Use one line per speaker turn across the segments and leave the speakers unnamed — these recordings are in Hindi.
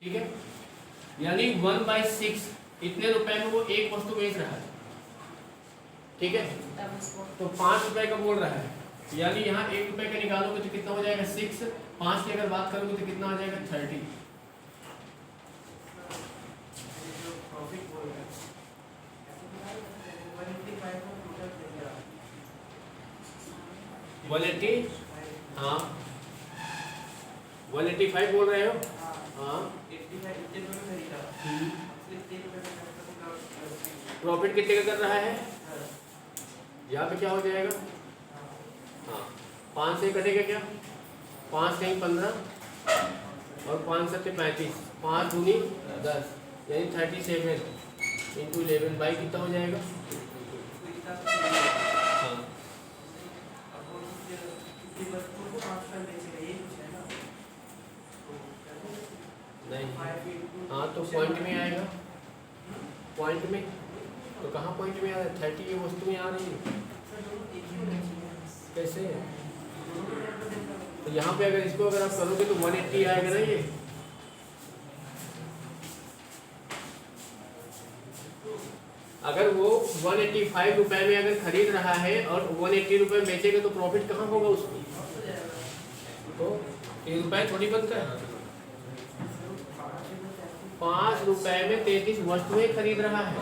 ठीक है, यानी 1/6 इतने रुपए में वो एक वस्तु बेच रहा है। ठीक है, तो 5 रुपए का बोल रहा है, यानी यहाँ 1 रुपए का निकालोगे तो कितना हो जाएगा 6, 5 की अगर बात करोगे तो कितना आ जाएगा 30। क्वालिटी, हाँ 185 बोल रहे हो, हाँ प्रॉफिट कितने का कर रहा है, यहाँ पे क्या हो जाएगा, हाँ 5 से कटेगा क्या, 5 कहीं 15 और 5 सत्ते 35, 5 दूनी 10, यानी 37 इंटू 11 बाई कितना हो जाएगा, हाँ नहीं, हाँ तो पॉइंट में आएगा, पॉइंट में तो कहाँ पॉइंट में आ रहा है, 30 ये वस्तु में आ रही है कैसे, तो यहाँ पे अगर इसको अगर आप करोगे तो 180 आएगा ना ये, अगर वो 185 रुपए में अगर खरीद रहा है और 180 रुपए बेचेगा तो प्रॉफिट कहाँ होगा उसको, तो 3 रुपए थोड़ी बनता है, 5 रुपए में 33 वस्तुएं खरीद रहा है,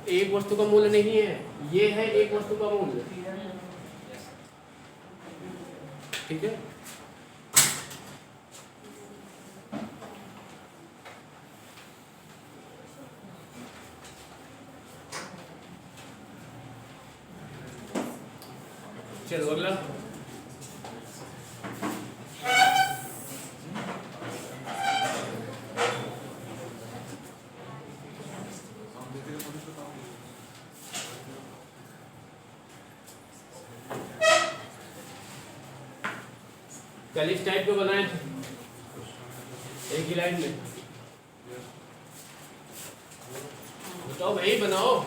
एक वस्तु का मूल्य नहीं है, ये है एक वस्तु का मूल्य। ठीक है, चलो अगला, कल इस टाइप को बनाए थे एक ही लाइन में, बताओ भाई बनाओ,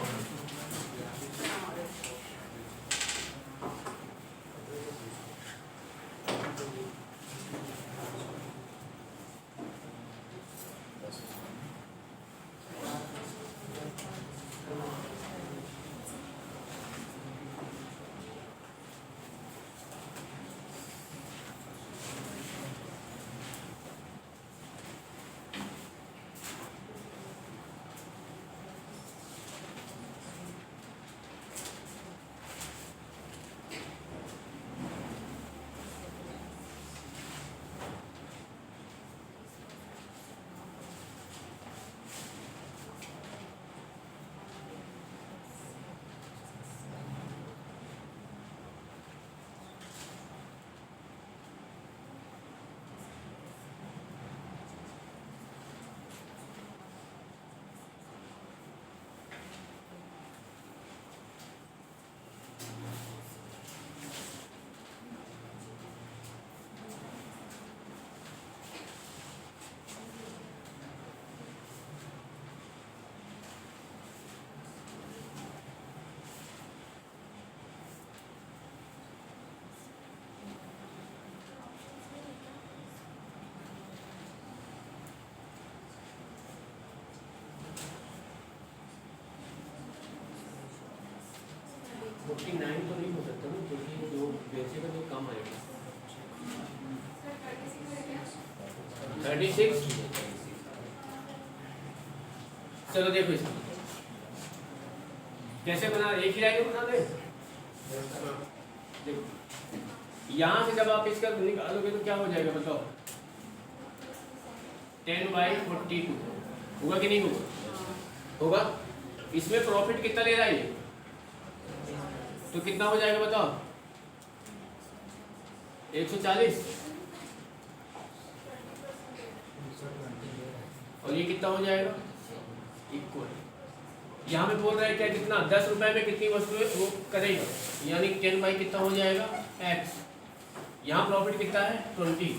तो 49 तो नहीं हो सकता ना, क्योंकि जो बेचेगा तो कम आएगा, 36। चलो देखो इसको कैसे बना, एक ही लाइन में बना दे, देखो यहाँ से जब आप इसका निकालोगे तो क्या हो जाएगा बताओ, 10/42 होगा कि नहीं होगा, होगा, इसमें प्रॉफिट कितना ले रहा है ये, तो कितना हो जाएगा बताओ, 140, और ये कितना हो जाएगा इक्वल, यहाँ पे बोल रहा है क्या, कितना 10 रुपए में कितनी वस्तुएं वो करेगा, यानी 10 बाई कितना हो जाएगा x, यहाँ प्रॉफिट कितना है 20,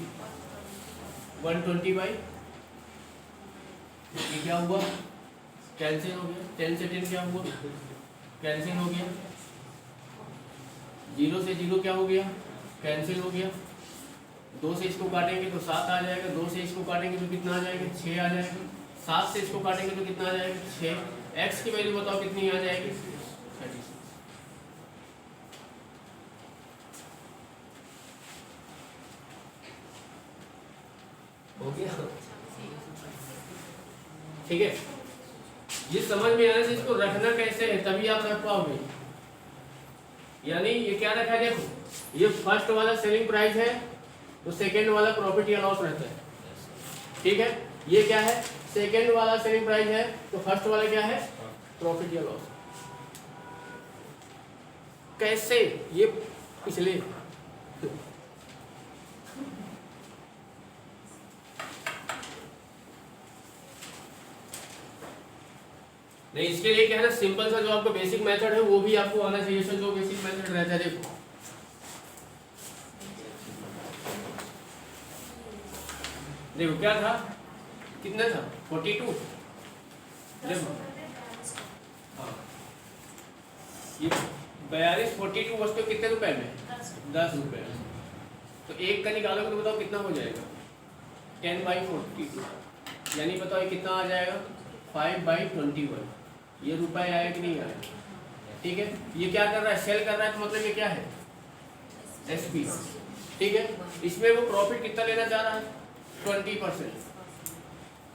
120 बाई, ये क्या हुआ कैंसिल हो गया, 10 से 10 क्या हुआ कैंसिल हो गया, 0 से 0 क्या हो गया कैंसिल हो गया, 2 से इसको काटेंगे तो 7 आ जाएगा, 2 से इसको काटेंगे तो कितना आ जाएगा, 6 आ जाएगा, 7 से इसको काटेंगे तो कितना आ जाएगा, 6। एक्स की वैल्यू बताओ कितनी आ जाएगी, 36। हो गया, ठीक है। ये समझ में आने से इसको रखना कैसे है तभी आप रख पाओगे। यानी ये क्या रखा है, देखो ये फर्स्ट वाला सेलिंग प्राइस है तो सेकंड वाला प्रॉफिट या लॉस रहता है, ठीक है। ये क्या है, सेकंड वाला सेलिंग प्राइस है तो फर्स्ट वाला क्या है, प्रॉफिट या लॉस। कैसे, ये पिछले नहीं, इसके लिए क्या है ना, सिंपल सा जो आपका बेसिक मेथड है वो भी आपको आना चाहिए। सर जो बेसिक मेथड रहता है, देखो क्या था, कितना था, 42। देखो हाँ, ये 42 42 वस्तु कितने रुपए में, 10 रुपए में। तो एक का निकालोगे तो बताओ कितना हो जाएगा, 10/42, यानी बताओ ये कितना आ जाएगा, 5/21। ये रुपए आया कि नहीं आया, ठीक है। ये क्या कर रहा है, सेल कर रहा है, तो मतलब ये क्या है, एसपी, ठीक है। इसमें वो प्रॉफिट कितना लेना चाह रहा है, 20%।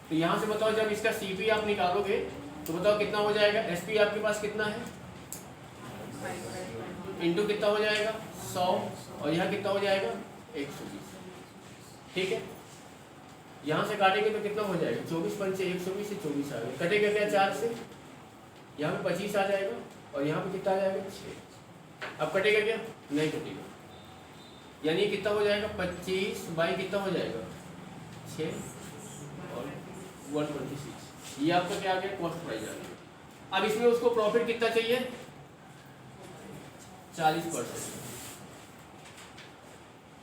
तो यहाँ से बताओ जब इसका सीपी आप निकालोगे तो बताओ कितना हो जाएगा, एसपी आपके पास कितना है, इंटू कितना हो जाएगा, 100, और यहाँ कितना हो जाएगा, 120, ठीक है। यहाँ से काटेंगे तो कितना हो जाएगा, 24 पंचे 120 से 24 आ गया, कटेगा क्या 4 से, यहाँ पे 25 आ जाएगा, और यहाँ पे कितना आ जाएगा, 6। अब कटेगा क्या, नहीं कटेगा, यानी कितना हो जाएगा, 25 बाई कितना हो जाएगा, 6 और 126। ये आपका क्या आ गया, कॉस्ट प्राइस आ गया। अब इसमें उसको प्रॉफिट कितना चाहिए, 40%,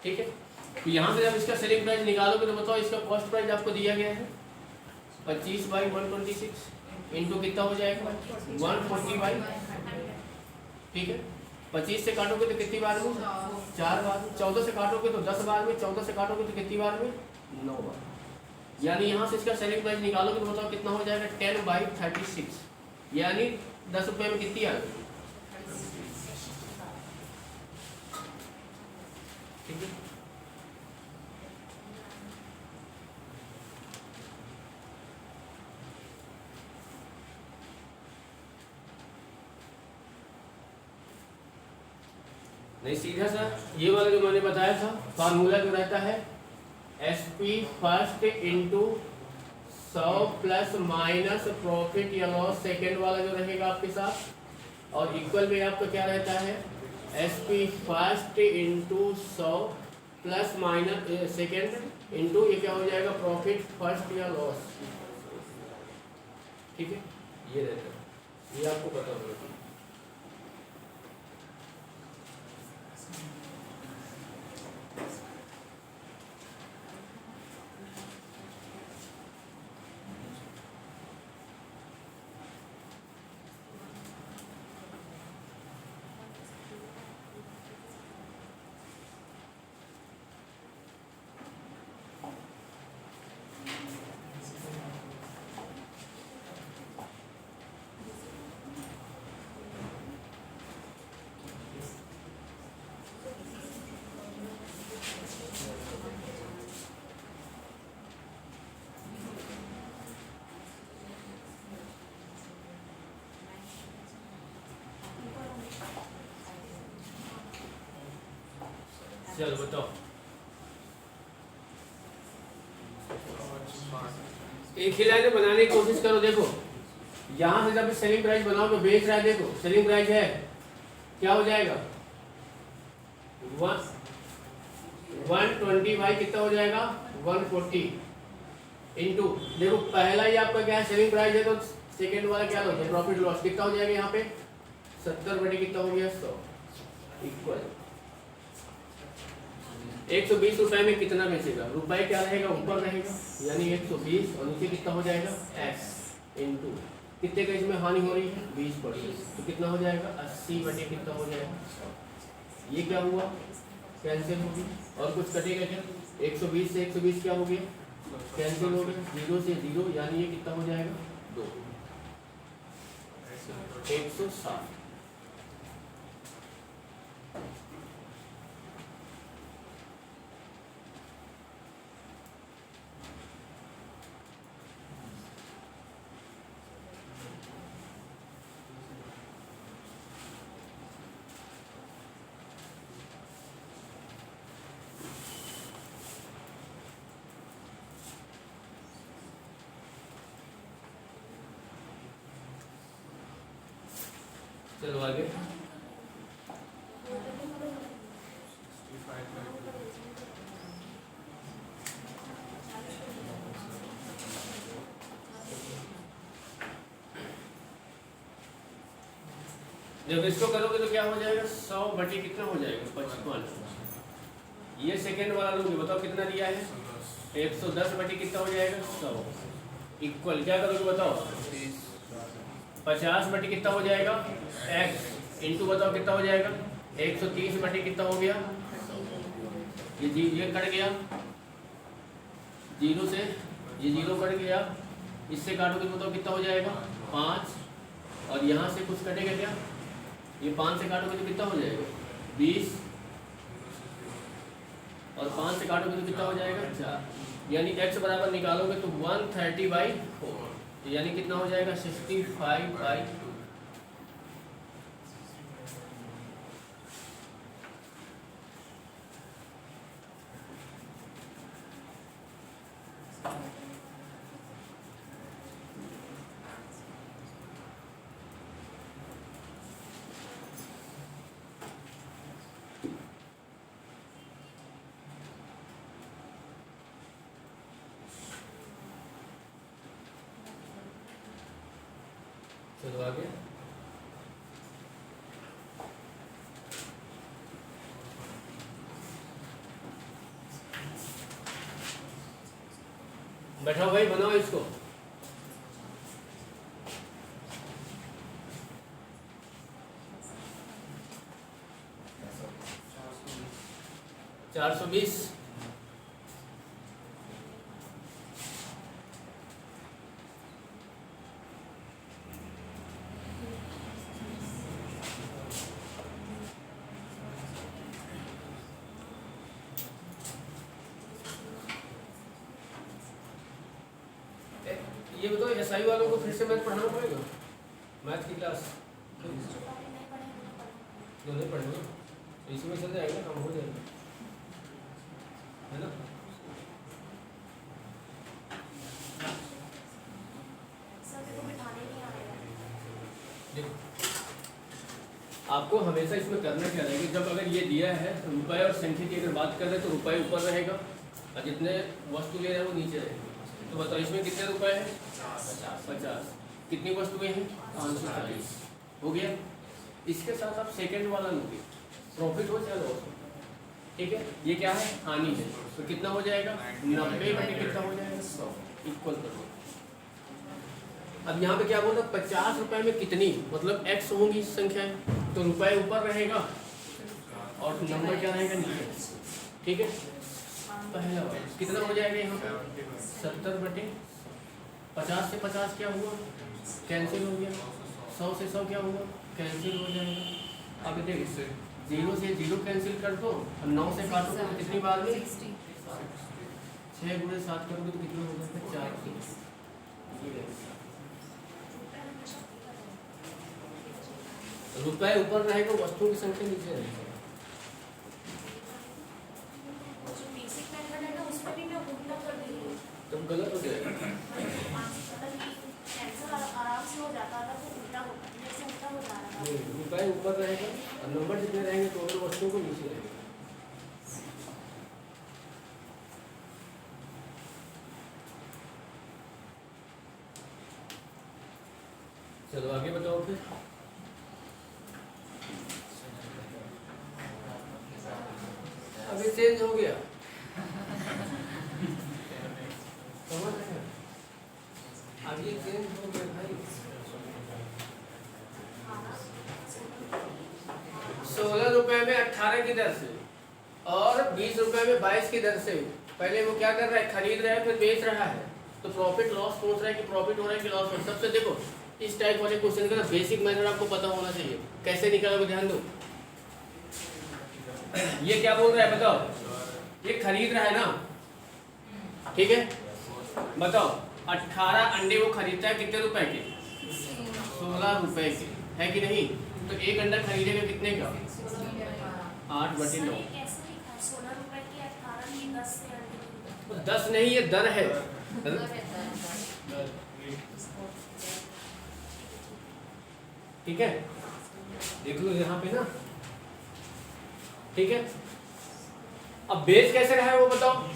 ठीक है। तो यहाँ से जब इसका सेलिंग प्राइस निकालोगे तो बताओ इसका कॉस्ट प्राइस आपको दिया गया है 25/126 इंटू कितना हो जाएगा, 140, ठीक है। 25 से काटोगे तो कितनी बार में, 4 बार में। 14 से काटोगे तो 10 बार में। 14 से काटोगे तो कितनी बार में, 9 बार। यानी यहाँ से इसका सेलिंग प्राइस निकालोगे तो बताओ कितना हो जाएगा, 10/36, यानी 10 रुपये में कितनी आ गई, ठीक है। नहीं सीधा सा ये वाला जो मैंने बताया था फार्मूला जो रहता है SP first into 100 plus minus profit या लॉस सेकेंड वाला जो रहेगा आपके साथ, और इक्वल में आपका क्या रहता है, SP first into 100 plus minus second into ये क्या हो जाएगा, प्रॉफिट फर्स्ट या लॉस, ठीक है। ये रहता है, ये आपको पता होगा। चलो बताओ, एक ही लाइन बनाने की कोशिश करो। देखो यहाँ से जब सेलिंग प्राइस बनाओगे, बेच रहा है, देखो सेलिंग प्राइस है क्या हो जाएगा, 120 बाई कितना हो जाएगा, 140 इंटू देखो पहला ही आपका क्या है, सेलिंग प्राइस है, तो सेकेंड वाला क्या हो गया, प्रॉफिट लॉस कितना हो जाएगा, यहाँ पे 70 बटे कितना हो गया, 100 इक्वल 120 रुपए में कितना बेचेगा, रुपए क्या रहेगा, ऊपर रहेगा, यानी 120 और नीचे कितना हो जाएगा, एक्स इंटू कितने का इसमें हानि हो रही है, 20%, तो कितना हो जाएगा, 80 बटे कितना हो जाएगा, ये क्या हुआ, कैंसिल होगी, और कुछ कटेगा क्या, 120 से 120 क्या हो गया, कैंसिल हो गया, 0 से 0 यानी ये कितना हो जाएगा 2, 160। चलो आगे। जब इसको करोगे तो क्या हो जाएगा, 100 बटे कितना हो जाएगा 55। ये सेकेंड वाला लोगे, बताओ कितना दिया है, 110 बटे कितना हो जाएगा 100 इक्वल क्या करोगे बताओ, 50 बटे कितना हो जाएगा x इंटू बताओ कितना हो जाएगा 130 बटे कितना हो गया, ये कट गया 0 से, ये 0 कट गया, इससे काटोगे तो बताओ कितना हो जाएगा 5, और यहाँ से कुछ कटेगा क्या, ये 5 से काटोगे तो कितना हो जाएगा 20, और 5 से काटोगे तो कितना हो जाएगा 4, यानी x बराबर निकालोगे तो 130/4, यानी कितना हो जाएगा 65/2। चलो आगे। बैठाओ भाई, बनाओ इसको। चार सौ बीस ये बताओ एसआई वालों को फिर से मैथ पढ़ाना पड़ेगा, मैथ की क्लास जो नहीं पढ़ेंगे तो इसी में चल जाएगा, काम हो जाएगा, है ना। देखो आपको हमेशा इसमें करना क्या रहेगा, जब अगर ये दिया है रुपए और संख्या की अगर बात कर रहे हैं तो रुपए ऊपर रहेगा और जितने वस्तु ले रहे हैं वो नीचे रहेंगे। तो बताओ इसमें कितने रुपए हैं 50, कितनी वस्तुएं हैं 540, हो गया। इसके साथ आप सेकंड वाला लोगे, प्रॉफिट हो चाहे लॉस हो, ठीक है। ये क्या है हानि है, तो कितना हो जाएगा 90 बटे कितना हो जाएगा 100 इक्वल करो। अब यहाँ पे क्या बोला 50 रुपए में कितनी, मतलब x होंगी संख्याएं, तो रुपए ऊपर रहेगा और नंबर क्या रहेगा नीचे, ठीक है। पहला कितना हो जाएगा यहाँ पे 70 बटे 50 से 50 क्या हुआ कैंसिल हो गया, 100 से 100 क्या हुआ कैंसिल हो जाएगा। अब देख 0 से 0 कैंसिल कर दो और 9 से काटोगे तो कितनी बार में 6 गुणे 7 करोगे तो कितना हो जाएगा 4। रुपए ऊपर रहेगा, वस्तुओं की संख्या नीचे रहेगी। तब गलत हो जाएगा, रुपए ऊपर रहेगा और नंबर जितने रहेंगे टोटल वस्तुओं को नीचे रहेगा। चलो आगे बताओ फिर। अभी चेंज हो गया, समझ रहे हैं, अभी चेंज हो गया भाई। 16 रुपए में 18 की दर से और 20 रुपए में 22 की दर से पहले वो क्या कर रहा है, खरीद रहा है फिर बेच रहा है, तो प्रॉफिट लॉस सोच रहा है कि प्रॉफिट हो रहा है कि लॉस हो रहा है। सबसे देखो इस टाइप वाले क्वेश्चन का ना बेसिक मेथड आपको पता होना चाहिए, कैसे निकालोगे ध्यान दो। ये क्या बोल रहा है बताओ, ये खरीद रहा है ना, ठीक है, बताओ 18 अंडे वो खरीदता है कितने रुपए के, 16 रुपए के, है कि नहीं। तो एक अंडा खरीदेगा कितने का, 8/9। 10 नहीं, ये दर है, ठीक है, देख लो यहाँ पे ना, ठीक है। अब बेच कैसे रहा है वो बताओ,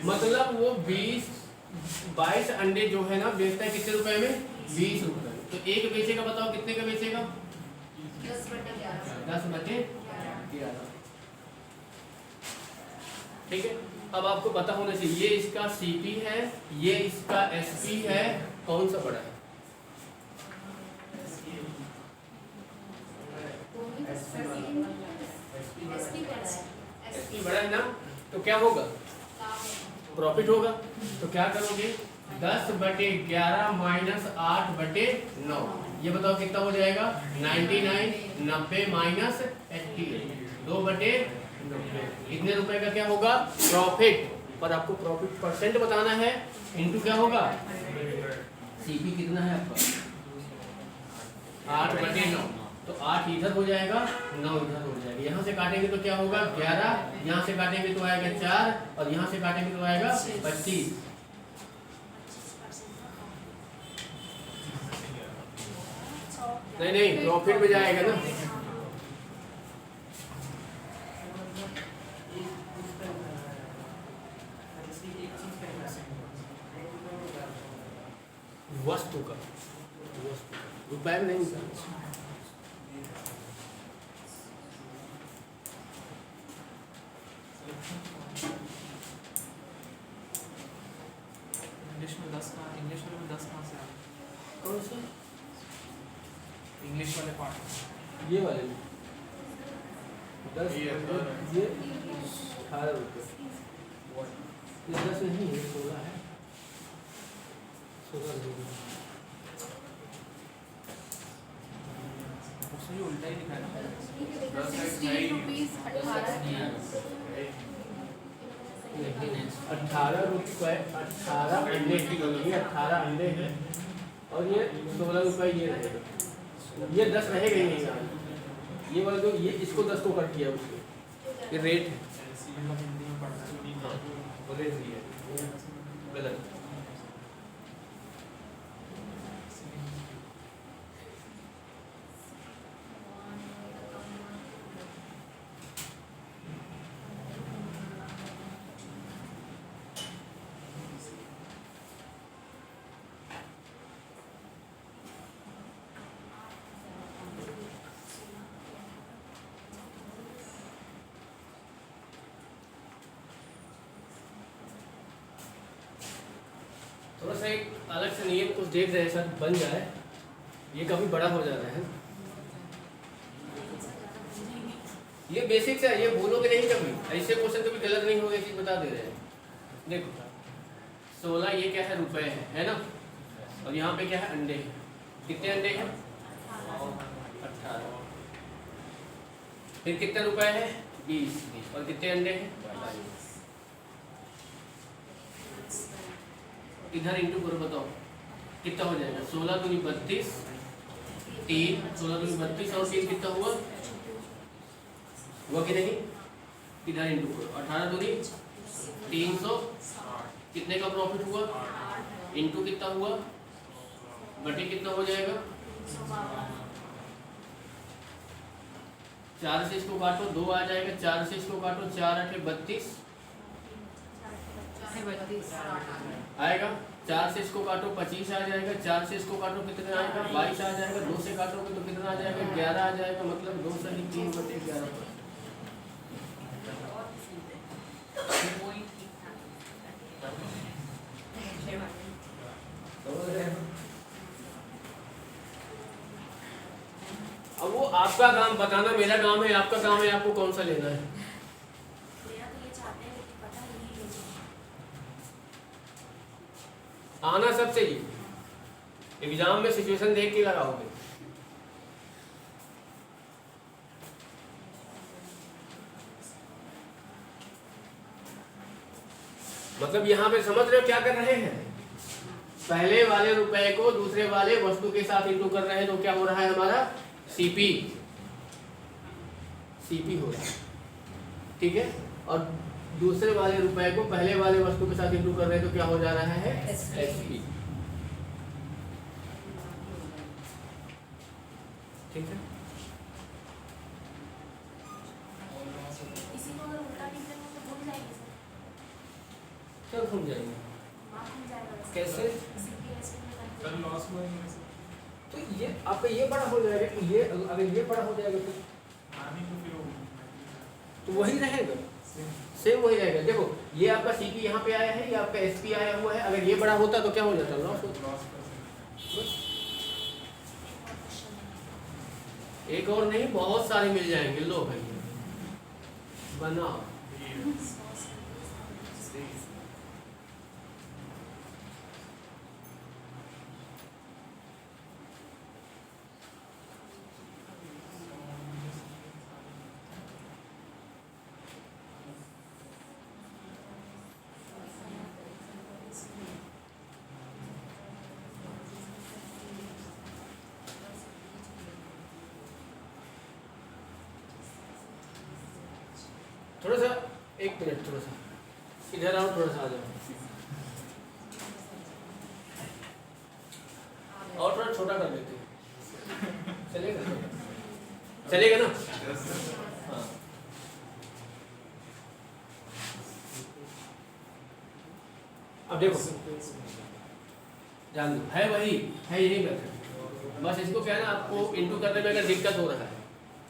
मतलब वो 22 अंडे जो है ना बेचता है कितने रुपए में, 20 रुपए। तो एक बेचेगा बताओ कितने का बेचेगा, 10/11, ठीक है। अब आपको पता होना चाहिए ये इसका सीपी है, ये इसका एसपी है, कौन सा बड़ा है, एसपी बड़ा है ना। तो क्या होगा, प्रॉफिट होगा। तो क्या करोगे, 10/11 माइनस 8/9, ये बताओ कितना हो जाएगा, 99, 90 माइनस 88, 2/90। इतने रुपए का क्या होगा, प्रॉफिट। पर आपको प्रॉफिट परसेंट बताना है, इनटू क्या होगा, सीपी कितना है आपका, 8/9। तो 8 इधर हो जाएगा, 9 इधर हो जाएगा। यहाँ से काटेंगे तो क्या होगा 11, यहाँ से काटेंगे तो आएगा 4, और यहाँ से काटेंगे तो आएगा 25। नहीं प्रॉफिट में जाएगा ना, वस्तु का, रुपए में नहीं।
इंग्लिश में 10 कहाँ से आ गए?
कौन सा,
इंग्लिश वाले पार्ट,
ये वाले 10, ये 18 रुपये, ये 10 नहीं है, 16 है, 16 रुपये।
उसमें ये उल्टा ही लिखा है ना,
16 रुपीस
18 रुपये, 18 अंडे की होगी, 18 अंडे हैं, और ये 16 रुपये ये रहेगा, ये 10 रहेगा ही नहीं यार, ये वाला जो ये इसको 10 को कट किया उसके, ये रेट है,
हिंदी में पढ़ना है।
वो रेट नहीं है, गलत। थोड़ा सा एक अलग से नियम कुछ देख रहे हैं, सर बन जाए, ये काफी बड़ा हो जा रहा है। ये बेसिक्स है, ये भूलोगे नहीं कभी, ऐसे क्वेश्चन कभी गलत नहीं होगा, चीज बता दे रहे हैं। देखो 16 ये क्या है, रुपए है ना, और यहाँ पे क्या है, अंडे हैं। कितने अंडे हैं, 18। फिर कितने रुपए है, 20, और कितने अंडे हैं, 22। इधर इंटू करो, बताओ कितना हो जाएगा, 16 दूनी 32, 3, 16 दूनी 32 और 3 कितना हुआ कि नहीं, इधर इंटू करो, 18 दूनी 300, कितने का प्रॉफिट हुआ, इंटू कितना हुआ, बटे कितना हो जाएगा, 4 से इसको काटो 2 आ जाएगा, 4 से इसको काटो 4 8 32 आएगा, 4 से इसको काटो 25 आ जाएगा, 4 से इसको काटो कितना आएगा, 22 आ जाएगा, 2 से काटोगे तो कितना आ जाएगा, 11 आ जाएगा, मतलब 2 से 3/11। अब वो आपका काम बताना, मेरा काम है, आपका काम है, आपको कौन सा लेना है। आना सब चाहिए, एग्जाम में सिचुएशन देख के लगाओगे। मतलब यहाँ पे समझ रहे हो क्या कर रहे हैं, पहले वाले रुपए को दूसरे वाले वस्तु के साथ इंटू कर रहे हैं, तो क्या हो रहा है हमारा सीपी, सीपी हो रहा है, ठीक है। और दूसरे वाले रुपए को पहले वाले वस्तु के साथ इंटू कर रहे हैं, तो क्या हो जा रहा है एसपी, ठीक है।
इसी को अगर उल्टा लिख दें तो भूल जाएंगे सर,
सब घूम जाएंगे,
माफ हो जाएगा वैसे।
कैसे?
CPSP में करते
कल
हैं।
लॉस हुआ है सर।
तो ये आपका ये बड़ा हो जाएगा, तो ये अगर ये बड़ा हो जाएगा
आने को फिर वो
तो वही रहेगा,
सेम
सेम वही रहेगा। देखो ये आपका सीपी यहाँ पे आया है, ये आपका एसपी आया हुआ है, अगर ये बड़ा होता तो क्या हो जाता, लॉस होता।
लॉस कर सकते
बस। एक और नहीं, बहुत सारे मिल जाएंगे, लो भाई बनाओ।
हैं।
थोड़ा सा, एक मिनट, थोड़ा सा इधर आओ, थोड़ा सा आ जाओ, और थोड़ा छोटा कर देते हैं। चलेगा, चलेगा ना? हाँ। अब देखो जान दो, है वही है, यही मेथड, बस इसको क्या है ना, आपको इंटू करने में अगर दिक्कत हो रहा है,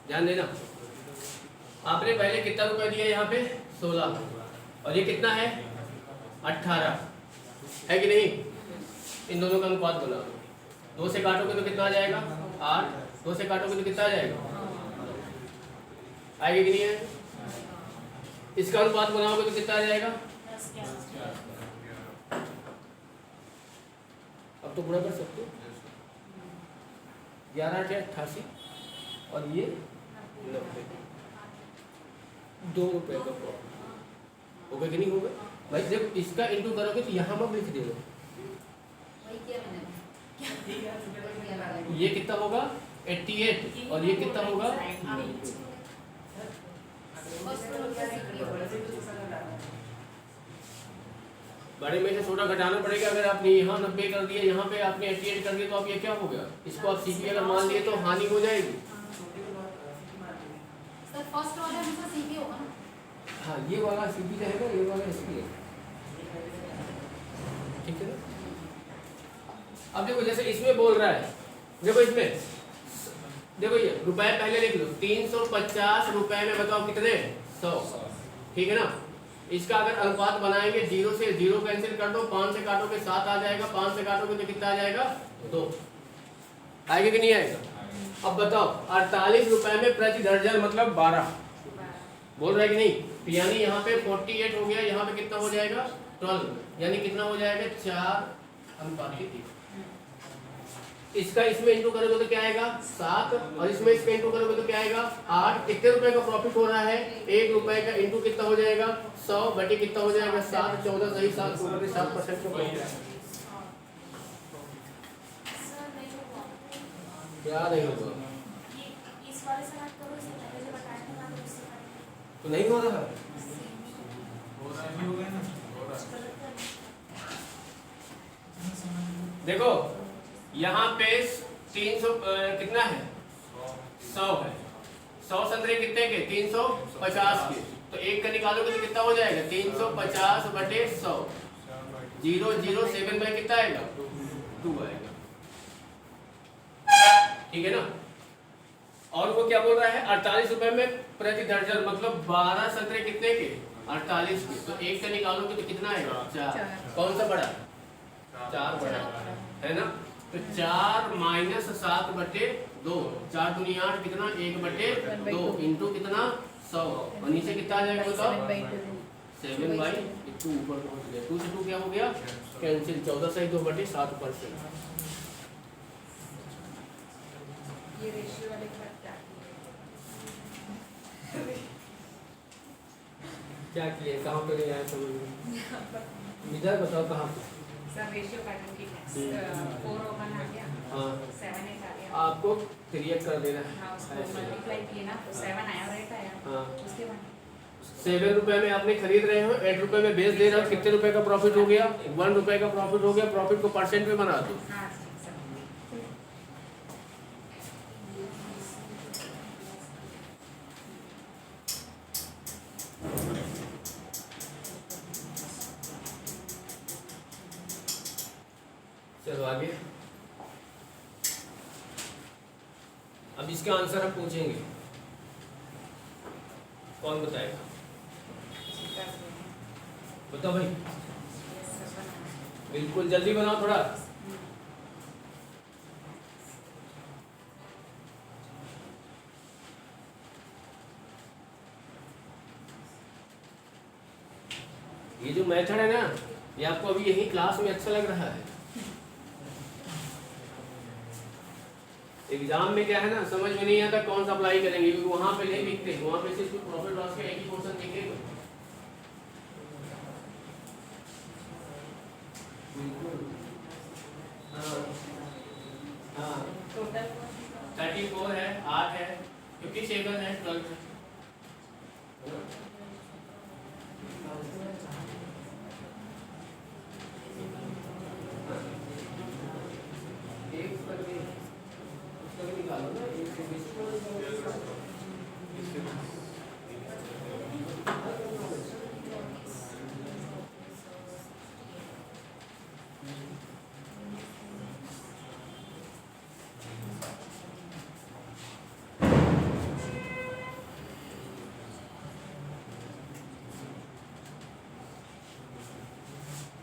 ध्यान देना। आपने पहले कितना रुपया दिया यहाँ पे 16, और ये कितना है 18, है कि नहीं? इन दोनों का अनुपात बना दो, 2 से काटोगे तो कितना आ जाएगा 8, 2 से काटोगे तो कितना आ जाएगा, आएगा कि नहीं है? इसका अनुपात बनाओगे तो कितना आ जाएगा, अब तो पूरा कर सकते हो, 11 8 88, और ये 90, 2 रुपए का प्रॉफिट होगा कि नहीं होगा भाई? जब इसका इंटू करोगे तो यहाँ मत लिख देना,
वही किया मैंने।
ये कितना होगा 88, और ये कितना होगा, बड़े में से छोटा घटाना पड़ेगा। अगर आपने यहाँ 90 कर दिया, यहाँ पे आपने 88 कर दिया, तो आप ये क्या हो गया, इसको आप सीपी अगर मान लिए तो हानि हो जाएगी।
सर फर्स्ट ऑर्डर हमेशा सीपी होगा ना?
हाँ, ये वाला सीपी रहेगा, ये वाला एसपी है, ठीक है ना? अब देखो जैसे इसमें बोल रहा है, देखो इसमें देखो ये रुपए पहले लिख लो, 350 रुपए में बताओ कितने 100, ठीक है ना? इसका अगर अनुपात बनाएंगे, 0 से 0 कैंसिल कर दो, 5 से काटोगे 7 आ जाएगा, 5 से काटोगे तो कितना आ जाएगा 2, आएगा कि नहीं आएगा? अब बताओ 48 रुपए में प्रति दर्जन मतलब 12, बोल रहा है कि नहीं? यानी यहाँ पे 48 हो गया, यहाँ पे कितना हो जाएगा 12, यानी कितना हो जाएगा 4:3। इसका इसमें इंटू करोगे तो क्या आएगा 7, और इसमें इसका इंटू करोगे तो क्या आएगा 8। कितने रुपए का प्रॉफिट हो रहा है, 1 रुपए का इंटू कितना हो जाएगा 100 बटे कितना हो जाएगा 7, 14 सही 7%, 7% का प्रॉफिट।
सर नहीं होगा,
क्या नहीं होगा,
ये इस वाले से हट करो, इससे पहले जो बताया था ना उससे करेंगे।
तो नहीं हो रहा है।
अभी हो गया ना, हो रहा है।
देखो यहाँ पे 300 कितना है 100 है, 100 संतरे कितने के 350 के, तो एक का निकालोगे तो कितना हो जाएगा 350 बटे 100, 007 बाई कितना आएगा 2 आएगा, ठीक है ना? और वो क्या बोल रहा है 48 रुपए में प्रति दर्जन मतलब 12 संतरे कितने के 48 के, तो एक का निकालोगे तो कितना आएगा 4, कौन सा बड़ा 4 बड़ा है ना? तो 4 माइनस 7 बटे 2, 4 दूनी 8 कितना 1 बटे 2 इंटू कितना 100, और नीचे कितना आ जाएगा बताओ 7/2 ऊपर पहुंच गया, 2 से 2 क्या हो गया कैंसिल 14/2/7%।
ये रेशियो वाले का क्या
क्या किए, कहाँ पे नहीं आया समझ में? इधर बताओ कहाँ पे।
सर रेशियो पैटर्न की 4 ओपन आ गया,
हाँ
7 8 आ गया,
आपको क्रिएट कर देना है।
हाँ उसको मल्टीप्लाई किए ना तो 7 आया, रेट आया,
हाँ
उसके बाद
7 रुपए में आपने खरीद रहे हो, 8 रुपए में बेच दे रहे हो, कितने रुपए का प्रॉफिट हो गया? 1 रुपए का प्रॉफिट हो गया। प्रॉफिट को परसेंट में बना दो।
हाँ सर
चलो आगे। अब इसका आंसर हम पूछेंगे, कौन बताएगा? बताओ भाई, बिल्कुल जल्दी बनाओ थोड़ा। ये जो मेथड है ना, ये आपको अभी यही क्लास में अच्छा लग रहा है। एग्जाम में क्या है ना, समझ में नहीं आता कौन सा अप्लाई करेंगे, क्योंकि वहां पे नहीं लिखते, वहां पे सिर्फ प्रॉफिट लॉस का एक ही पोर्शन दिखेगा। हाँ
टोटल
34 है, 8 है, 57 है, 12 है। एक करके उसका भी निकालो ना, 120।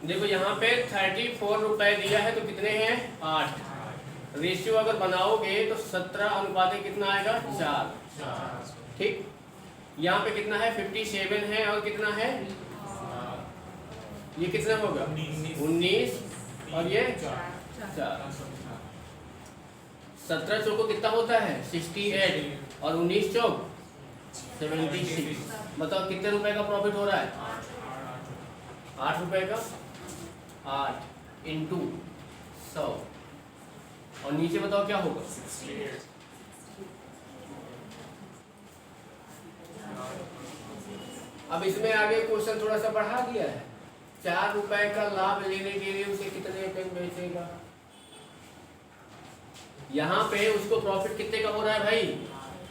देखो यहाँ पे 34 रुपए दिया है, तो कितने हैं? 8। रेशियो अगर बनाओगे तो 17 अनुपात कितना आएगा? 4। ठीक, यहाँ पे कितना है? 57 है, और कितना है? ये कितना होगा? 19, और ये 4। 17 चौको कितना होता है? 68, और 19 चौक 76। बताओ कितने रुपए का प्रॉफिट हो रहा है? 8 रुपए का। 8 इंटू 100, और नीचे बताओ क्या होगा?
68।
अब इसमें आगे क्वेश्चन थोड़ा सा बढ़ा दिया है। 4 रुपए का लाभ लेने के लिए उसे कितने पेन बेचेगा? यहाँ पे उसको प्रॉफिट कितने का हो रहा है भाई?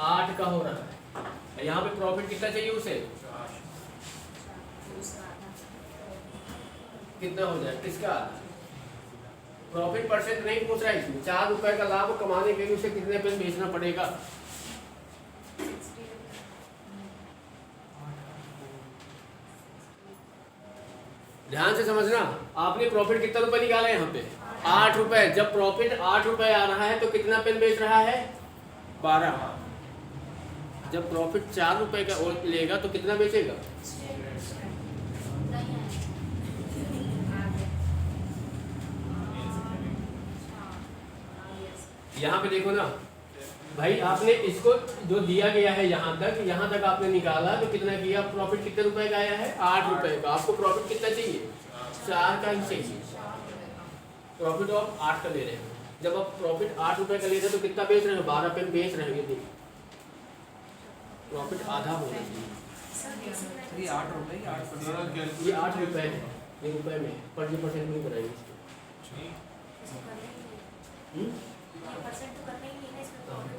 8 का हो रहा है। यहाँ पे प्रॉफिट कितना चाहिए उसे? कितना हो जाए? किसका? प्रॉफिट परसेंट नहीं पूछ रहा है इसमें। 4 रुपए का लाभ कमाने के लिए उसे कितने पेन बेचना पड़ेगा? ध्यान से समझना। आपने प्रॉफिट कितना रुपए निकाला है यहाँ पे? 8 रुपए। जब प्रॉफिट 8 रुपए आ रहा है तो कितना पेन बेच रहा है? 12। जब प्रॉफिट 4 रुपए का और लेगा तो कितना बेचेगा? यहाँ पे देखो ना भाई, आपने इसको जो दिया गया है यहाँ तक आपने निकाला तो कितना किया? प्रॉफिट कितने रुपए का आया है? 8 रुपए का। आपको प्रॉफिट कितना चाहिए? 4 का ही चाहिए। प्रॉफिट आप 8 का ले रहे हो। जब आप प्रॉफिट 8 रुपए का ले रहे हो तो कितना बेच रहे हो? 12 पेन बेच रहे हो। ये देखिए प्रॉफिट आधा हो रहा है।
ये 8 रुपए, 8%।
ये 8 रुपए है, ये रुपए में पर ये परसेंट नहीं बनाएंगे इसको।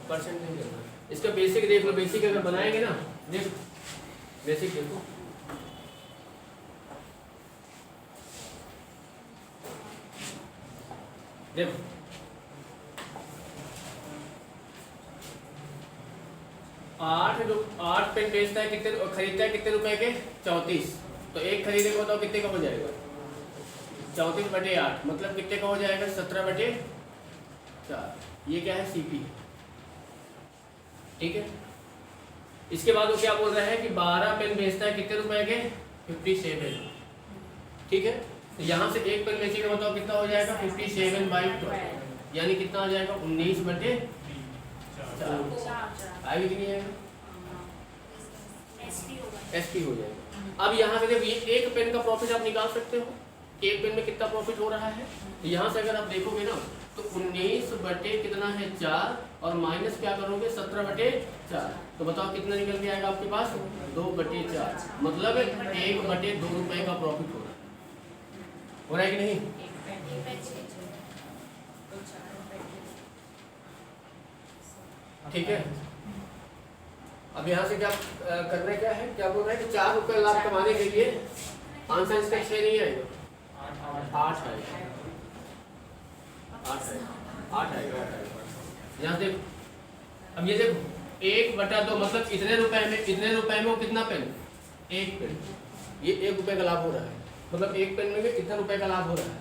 परसेंट नहीं करना। इसका बेसिक देख लो। बेसिक अगर बनाएंगे ना, देखो बेसिक देखो, देखो 8 पेन बेचता है, कितने खरीदता है? कितने रुपए के? 34। तो एक खरीदे को बताओ कितने का हो जाएगा? 34/8 मतलब कितने का हो जाएगा? 17/4। ये क्या है? सीपी। ठीक है। इसके बाद वो क्या बोल रहा है कि 12 पेन बेचता है कितने रुपए के? 57। ठीक है। तो यहाँ से एक पेन बेचेगा, बताओ कितना हो जाएगा 57/12, यानी कितना आ जाएगा 19/4। आगे कि नहीं आएगा? एसपी हो जाएगा। अब यहाँ से देखो ये एक पेन का प्रॉफिट आप निकाल सकते हो, एक पेन में कितना प्रॉफिट हो रहा है। तो यहाँ से अगर आप देखोगे ना तो 19 कितना है 4 और माइनस क्या करोगे 17/4, तो बताओ कितना निकल के आएगा आपके पास 2/4, मतलब 1/2 रुपए का प्रॉफिट हो रहा है कि नहीं? ठीक है। अब यहाँ से क्या करना क्या है, क्या बोल रहा है कि 4 रुपए लाभ कमाने के लिए आंसर इसका 6 नहीं आएगा, 8 आएगा, 8 आएगा। यहाँ देखो, अब ये देखो 1/2 मतलब इतने रुपए में वो कितना पेन, एक पेन, ये 1 रुपए का लाभ हो रहा है, मतलब एक पेन में कितना रुपए का लाभ हो रहा है।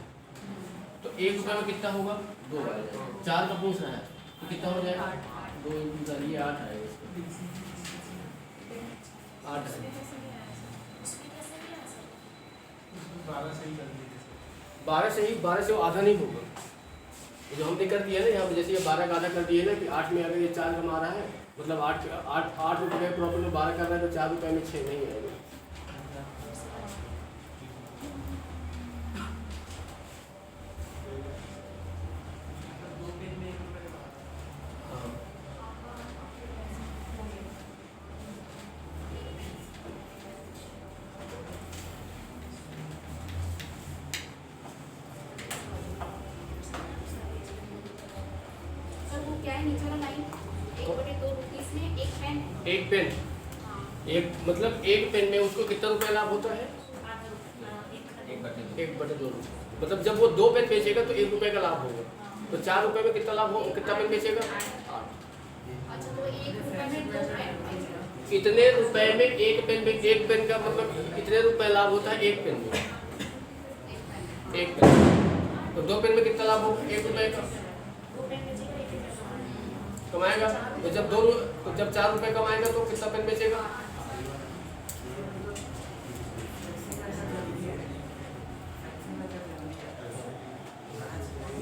तो 1 रुपए में कितना होगा 2 आएगा, 4 का पूछ रहा है तो कितना हो जाएगा 2 × 4 ये 8 आएगा, 8 आएगा। 12 से वो आधा नहीं होगा, जो हमने कर दिया ना यहाँ पे, जैसे ये 12 का आधा कर दिया ना कि 8 में अगर ये 4 कमा रहा है, मतलब 8 रुपये प्रॉफिट में 12 कर रहा है तो 4 रुपये में 6 नहीं आएगा। एक पेन, एक मतलब एक पेन में उसको कितना रुपए लाभ होता है 1/2 रुपये, मतलब जब वो 2 पेन बेचेगा तो 1 रुपए का लाभ होगा, तो 4 रुपए में कितना लाभ होगा, कितना पेन बेचेगा 8। इतने रुपए में एक पेन में, एक पेन का मतलब इतने रुपए लाभ होता है एक पेन में, एक पेन, तो 2 पेन में कितना लाभ होगा 1 रुपए का कमाएगा। तो जब 4 रुपए कमाएगा तो कितना पेन बेचेगा,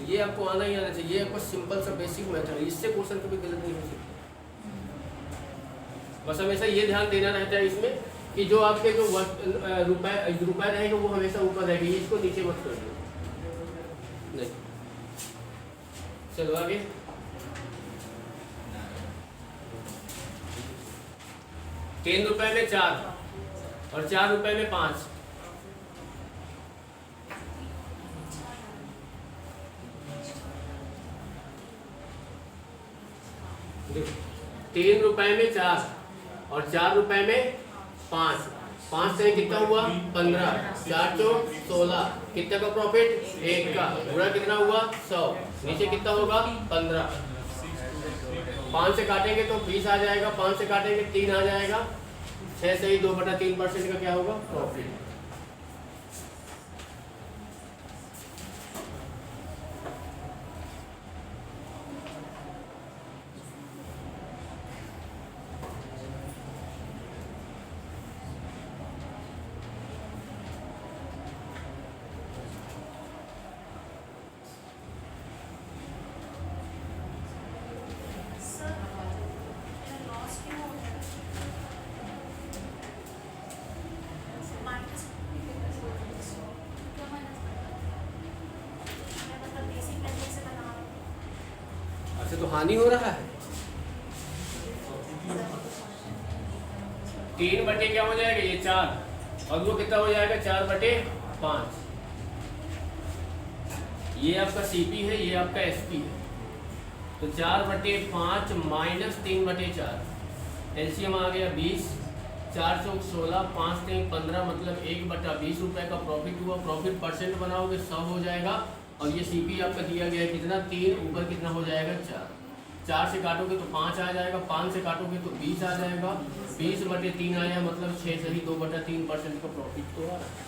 ये आपको आना ही आना चाहिए, ये आपको सिंपल सा बेसिक मेथड है, इससे क्वेश्चन कभी गलत नहीं हो सकता। बस हमेशा ये ध्यान देना रहता है इसमें कि जो आपके जो रुपए रहेगा वो हमेशा ऊपर रहेगा, इसको नीचे मत कर दो। नहीं, चलो आगे। ₹3 में 4 और ₹4 में 5, ₹3 में 4 और ₹4 में 5, 5 से कितना हुआ 15, 4 चौक 16, कितने का प्रॉफिट 1 का, पूरा कितना हुआ 100, नीचे कितना होगा 15, 5 से काटेंगे तो 20 आ जाएगा, 5 से काटेंगे 3 आ जाएगा, 6 से ही 2/3% का क्या होगा प्रॉफिट। अच्छा तो हानि हो रहा है, 3 क्या हो जाएगा ये 4 और वो कितना हो जाएगा 4/5, ये आपका सीपी है, ये आपका एसपी है, तो 4/5 माइनस 3/4, एलसीएम आ गया 20, 4 चौक 16, 5 3 15, मतलब 1/20 रुपए का प्रॉफिट हुआ। प्रॉफिट परसेंट बनाओगे 100 हो जाएगा, और ये सीपी आपका दिया गया है कितना 3, ऊपर कितना हो जाएगा 4, 4 से काटोगे तो 5 आ जाएगा, 5 से काटोगे तो 20 आ जाएगा, 20/3 आया, मतलब 6 से ही 2/3% का प्रॉफिट तो आ रहा है।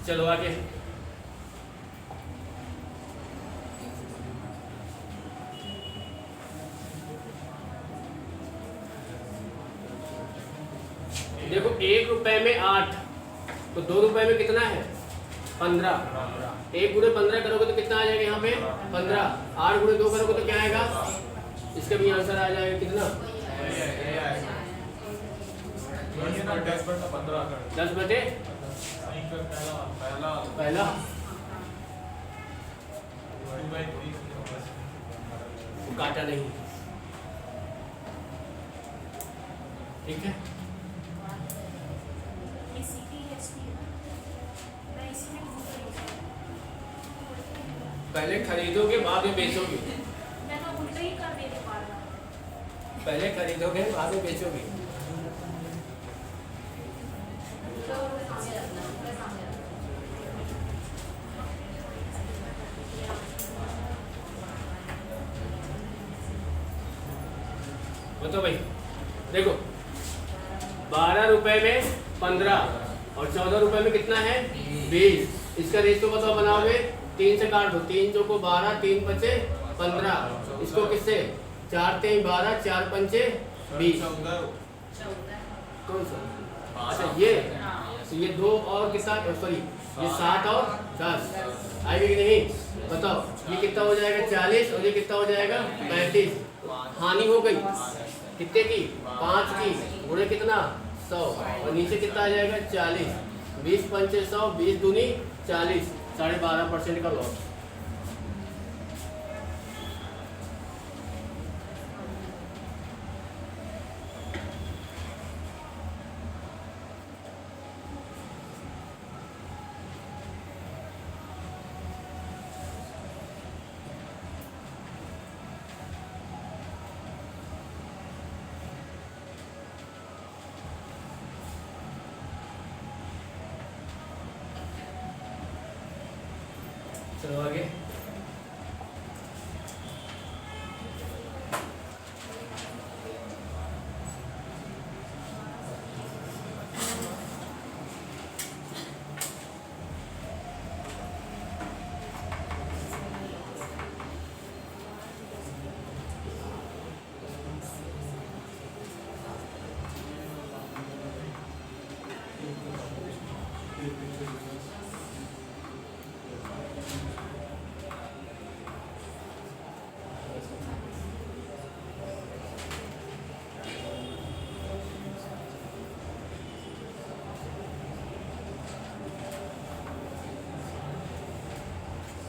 चलो आगे। देखो 1 रुपए में 8, तो 2 रुपए में कितना है 15। 1 गुणे 15 करोगे तो कितना आ जाएगा यहाँ पे 15। 8 गुणे 2 करोगे तो क्या आएगा, इसका भी आंसर आ जाएगा कितना 10 बटे पहला। वो काटा नहीं, ठीक है।
ये सीपी एचपी है ना, मैं इसी में भूल रही हूँ।
पहले खरीदोगे बाद में बेचोगे,
मैं तो उल्टा ही कर देती हूँ बार-बार।
पहले खरीदोगे बाद में बेचोगे। बताओ भाई, देखो 12 रुपए में 15 और 14 रुपए में कितना है 20। इसका रेशियो बताओ बनाओगे, 3 से काट दो, 3 चौको 12, 3 पचे 15। इसको किससे 4 3 12, 4 पंचे 20। कौन सा, अच्छा ये, तो ये 2 और कितना, सॉरी ये 7 और 10 आएगी कि नहीं बताओ। ये कितना हो जाएगा 40 और ये कितना हो जाएगा 35। हानि हो गई कितने की 5 की, गुणे कितना 100 और नीचे कितना आ जाएगा 40। 20 पंचे 100, 20 दूनी 40, 12.5% का लॉस। चलो आगे।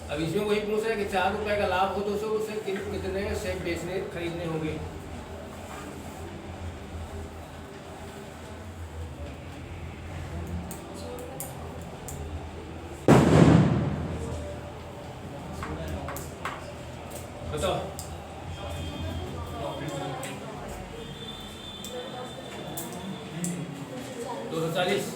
अब इसमें वही पूछ रहा है कि 4 रुपए का लाभ हो तो उसे कितने शेयर बेचने खरीदने होंगे। बताओ 240।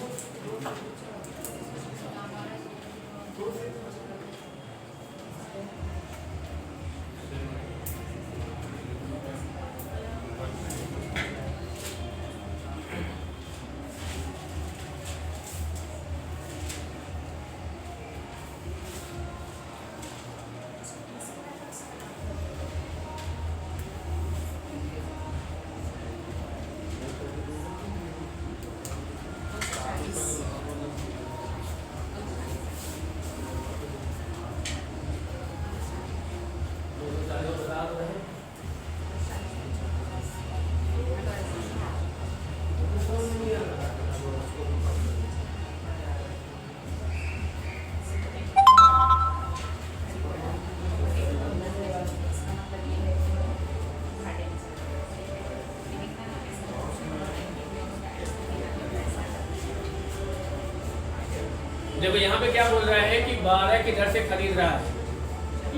देखो यहाँ पे क्या बोल रहा है कि 12 की दर से खरीद रहा है,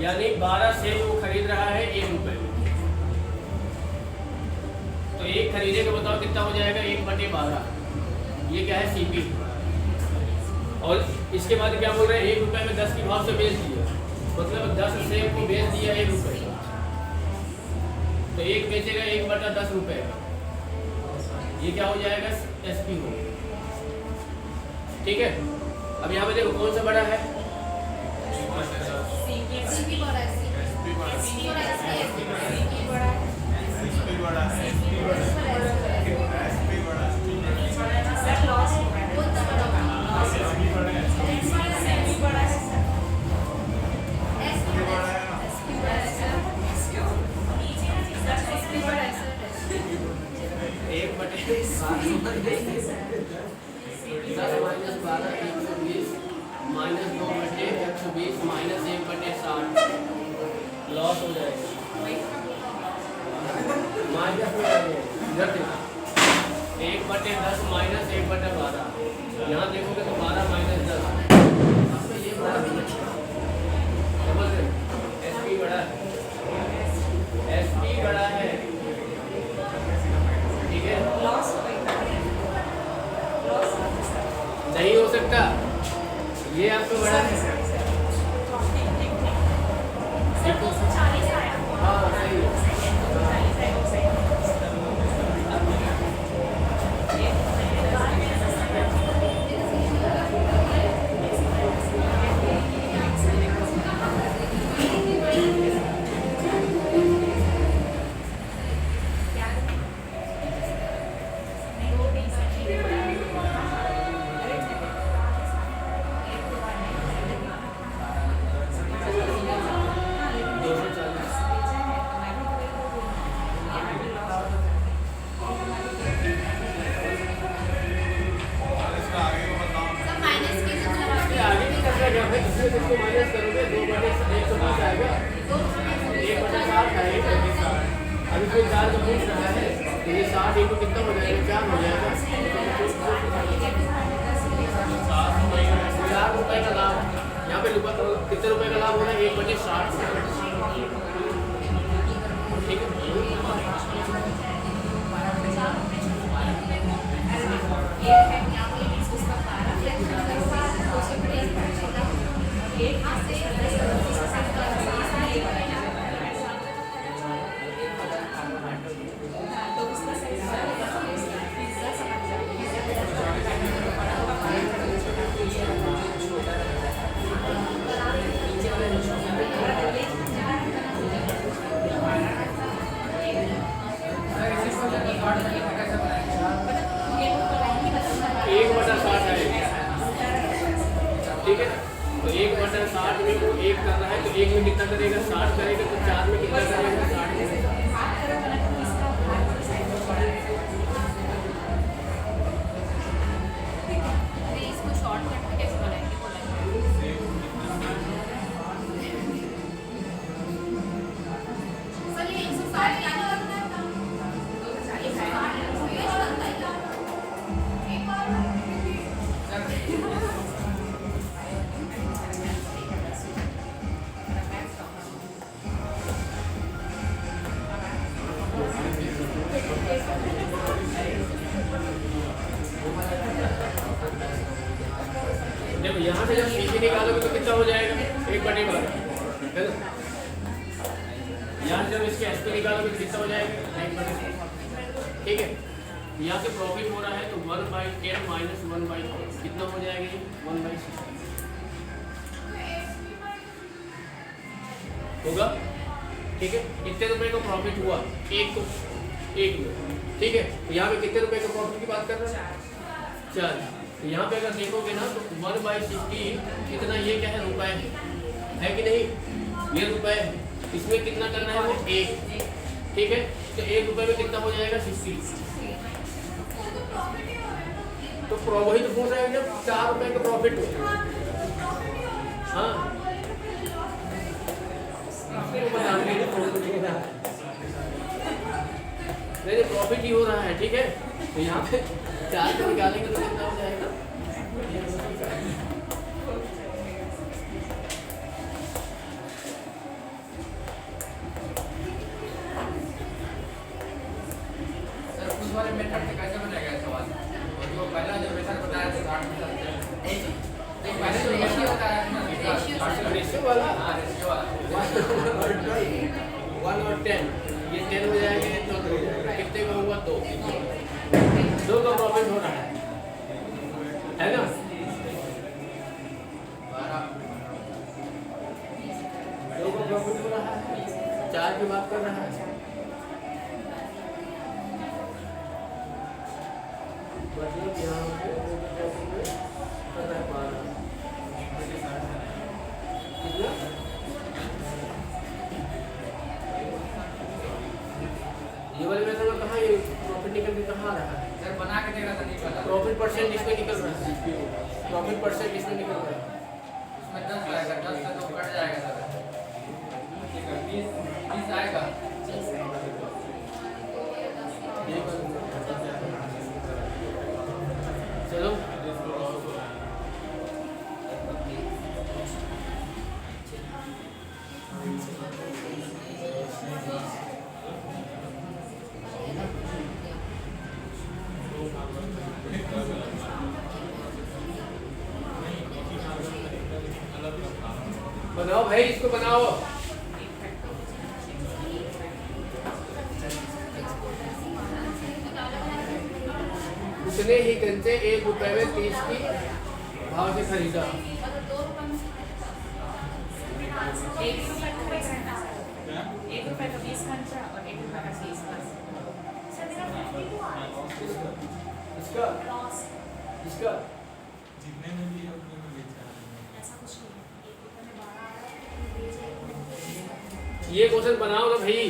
यानी 12 सेब वो खरीद रहा है 1 रुपए में। तो एक खरीदे तो बताओ कितना हो जाएगा 1/12। ये क्या है सीपी। और इसके बाद क्या बोल रहे हैं 1 रुपए में 10 के भाव से बेच दिया, मतलब 10 सेब को बेच दिया 1 रुपए। तो एक बेचेगा 1/10 रुपए, ये क्या हो जाएगा एसपी हो। ठीक है, अब यहाँ पे देखो कौन सा बड़ा है, लॉस हो जाएगा, माइनस में आएंगे। इधर देखो 1/10 माइनस 1/12, यहाँ देखोगे तो 12 माइनस 10, आपको ये बड़ा समझ रहे हो? SP बड़ा है, SP बड़ा है, ठीक है, नहीं हो सकता, ये आपको बड़ा है।
सर 240 आया।
हाँ सही है।
इसका आगे को बताओ।
सर माइनस की
ये आगे भी करना क्या है, इसमें इसको माइनस करोगे 2/120 आएगा, 1/60 आएगा। अभी कोई 4 का पूछ रहा है तो ये 60 इनको कितना हो जाएगा, 4 हो जाएगा। 4 रुपए का लाभ, यहाँ पे कितने रुपए का लाभ हो रहा है, 1/60, ठीक है। एक बटा 60 आएगा, ठीक है। तो 1/60 में वो 1 कर रहा है तो 1 में कितना करेगा, 60 करेगा, तो 4 में कितना करेगा, 60 में।
इसको शॉर्टकट में कैसे बनाएंगे सर, ये 160 क्या लगता है, 160 ये बनता है क्या? एक बार
देखो यहाँ से जब सीधे निकालोगे तो कितना हो जाएगा, 1/12, है ना। यहाँ से जब इसके SP निकालोगे तो कितना हो जाएगा, 1/12, ठीक है। यहाँ से प्रॉफिट हो रहा है तो 1/10 माइनस 1/4 कितना हो जाएगा, ये 1/6 होगा, ठीक है। कितने रुपए का प्रॉफिट हुआ, एक में, ठीक है। तो यहाँ पे कितने रुपए का प्रॉफिट की बात कर रहे हैं, 4। तो यहाँ पे अगर देखोगे ना तो 1/60 कितना, ये क्या है, रुपए है कि नहीं, ये रुपए है, इसमें कितना करना है, वो 1, ठीक है। तो 1 रुपए में कितना हो जाएगा, 60। तो वही तो पूछ रहे हैं जब 4 रुपए का प्रॉफिट हो, हाँ नहीं प्रॉफिट ही हो रहा है, ठीक है। तो यहाँ पे 4 को निकालेंगे तो कितना हो जाएगा,
सर उस वाले मेथड से कैसे बनेगा सवाल, और जो पहला जो मेथड बताया था 60%, तो पहले जो रेशियो बताया था ना,
रेशियो वाला,
हाँ रेशियो वाला
1 और 10, ये 10 हो जाएगा, ये 14 हो जाएगा, कितने का हुआ, 2 का प्रॉफिट हो रहा है ना। 2 का प्रॉफिट हो रहा है, 4 की बात कर रहा है, मतलब यहाँ पे कर रहा है 12, कितना, ये वाले मेथड में कहाँ ये प्रॉफिट निकल के कहाँ आ रहा है,
सर बना के देगा तो नहीं पता,
प्रॉफिट परसेंट इसमें निकल रहा है, प्रॉफिट परसेंट इसमें निकल रहा है,
उसमें 10 आएगा, 10 से तो कट जाएगा सर, 20 आएगा।
चलो बनाओ भाई, इसको बनाओ। उसने ही कंचे 1 रुपए में 30 की भाव से खरीदा।
मतलब 2 रुपए में 1 रुपए का 20 घंटा, 1 रुपए का 20 घंटा और 1 रुपए का 30 बस। सर मेरा 52 आ रहा है।
इसका
लॉस
इसका
जितने में भी उतने में बेचा है।
ऐसा कुछ नहीं है। 1 रुपए में 12 आ रहा है, बेच 1 रुपए में।
ये क्वेश्चन बनाओ ना भाई,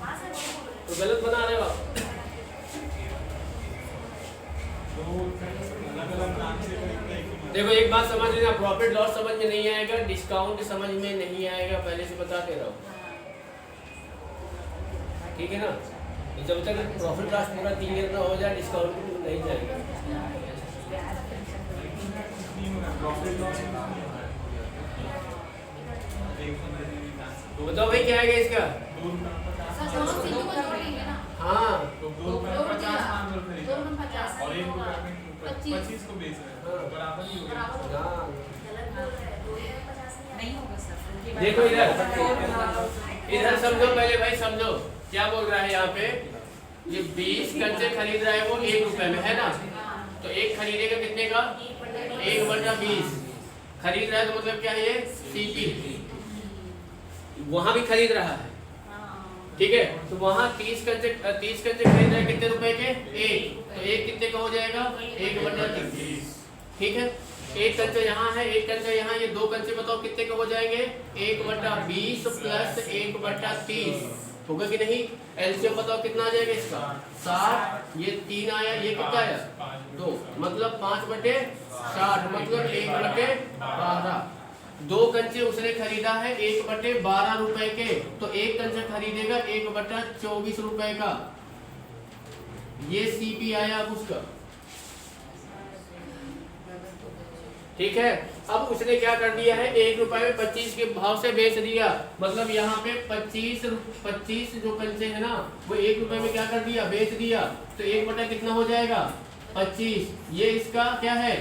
हाँ सर वो बोल रहे
तो गलत बना रहे हो आप।
तो अलग-अलग नाम से खरीदते हैं कि
देखो एक बात समझ लेना, प्रॉफिट लॉस समझ में नहीं आएगा, डिस्काउंट समझ में नहीं आएगा, पहले से बता दे रहा हूँ, ठीक है ना। जब तक प्रॉफिट लॉस पूरा क्लियर ना हो जाए डिस्काउंट नहीं जाएगा।
प्रॉफिट लॉस
तो बताओ भाई क्या आएगा इसका।
2 रुपए में 50
सर दोनों चीजों को जोड़ेंगे ना।
हाँ
तो 2 रुपए में 50 मान लो
2
खरीदा
रुपए में 50
और 1 रुपए में 25 को बेच रहे हैं, बराबर ही हो गया।
बराबर
हाँ।
गलत बोल रहे हैं। 2 रुपए 50
नहीं होगा सर।
देखो इधर समझो पहले भाई, समझो क्या बोल रहा है यहाँ पे। ये 20 कंचे खरीद रहा है वो 1 रुपए में, है ना। तो एक खरीदेगा कितने का, 1/20 खरीद रहा है, तो मतलब क्या है ये सीपी, वहां भी खरीद रहा है, ठीक है। तो वहां 30 कंचे खरीद रहा है कितने रुपए के, 1, तो 1 कितने का हो जाएगा 1/30, ठीक है। 1 कंचा यहाँ है, 1 कंचा यहाँ, ये 2 कंचे बताओ कितने का हो जाएंगे 1/20 प्लस 1/30 होगा कि नहीं। एलसीएम बताओ कितना आ जाएगा इसका 60, ये 3 आया, ये कितना आया 2, मतलब 5/60 मतलब 1/12। 2 कंचे उसने खरीदा है 1/12 रुपए के, तो 1 कंचा खरीदेगा 1/24 रुपए का, ये सीपी आया अब उसका, ठीक है। अब उसने क्या कर दिया है 1 रुपए में 25 के भाव से बेच दिया, मतलब यहाँ पे 25 जो कंचे है ना वो 1 रुपए में क्या कर दिया, बेच दिया, तो 1 कितना हो जाएगा 25। ये इसका क्या है,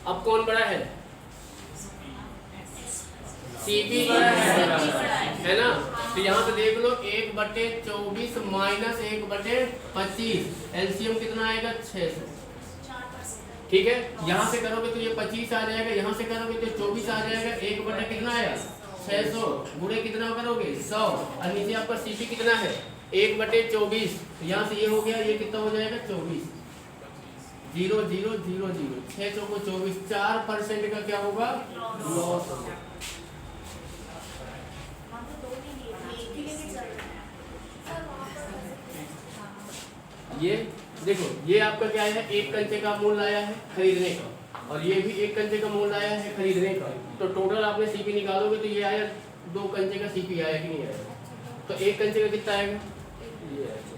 अब कौन बड़ा है, सीपी बड़ा है ना। तो यहाँ से देख लो 1/24 माइनस 1/25, एलसीएम कितना आएगा 600, ठीक है। यहाँ से करोगे तो ये 25 आ जाएगा, यहाँ से करोगे तो 24 आ जाएगा, 1 कितना आया 600, गुणे कितना करोगे 100, और नीचे आपका सीपी कितना है 1/24, तो यहाँ से ये हो गया, ये कितना हो जाएगा 24, 0 0 0 0, 600 को 24, 4% का क्या होगा लॉस।
हम तो 2 ही लिए थे, 1 ही लेके चल रहे हैं सर। वहाँ पर
ये देखो ये आपका क्या है, 1 कंचे का मूल्य आया है खरीदने का, और ये भी 1 कंचे का मूल्य आया है खरीदने का, तो टोटल आपने सीपी निकालोगे तो ये आया 2 कंचे का सीपी आया कि नहीं आया, तो 1 कंचे का कितना आएगा ये आएगा।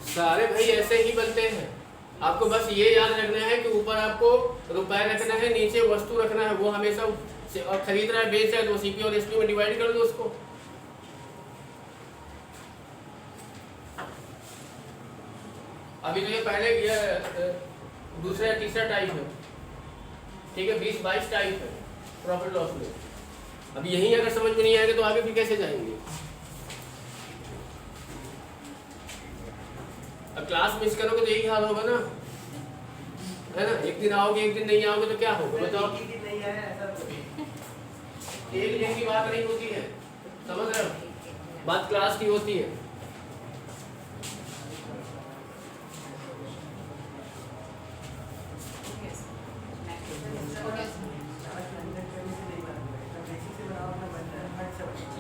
सारे भाई ऐसे ही बनते हैं, आपको बस ये याद रखना है कि ऊपर आपको रुपए रखना है, नीचे वस्तु रखना है, वो हमेशा और खरीद रहा है बेच रहा है तो सीपी और एसपी में डिवाइड कर दो उसको। अभी तो ये पहले ये दूसरा तीसरा टाइप है, ठीक है, 20-22 टाइप है प्रॉफिट लॉस में। अब यही अगर समझ में नहीं आएगा तो आगे फिर कैसे जाएंगे। अब क्लास मिस करोगे तो यही हाल होगा ना, है ना। एक दिन आओगे एक दिन नहीं आओगे तो क्या होगा बताओ। एक दिन की बात नहीं होती है, समझ रहे हो, बात क्लास की होती है।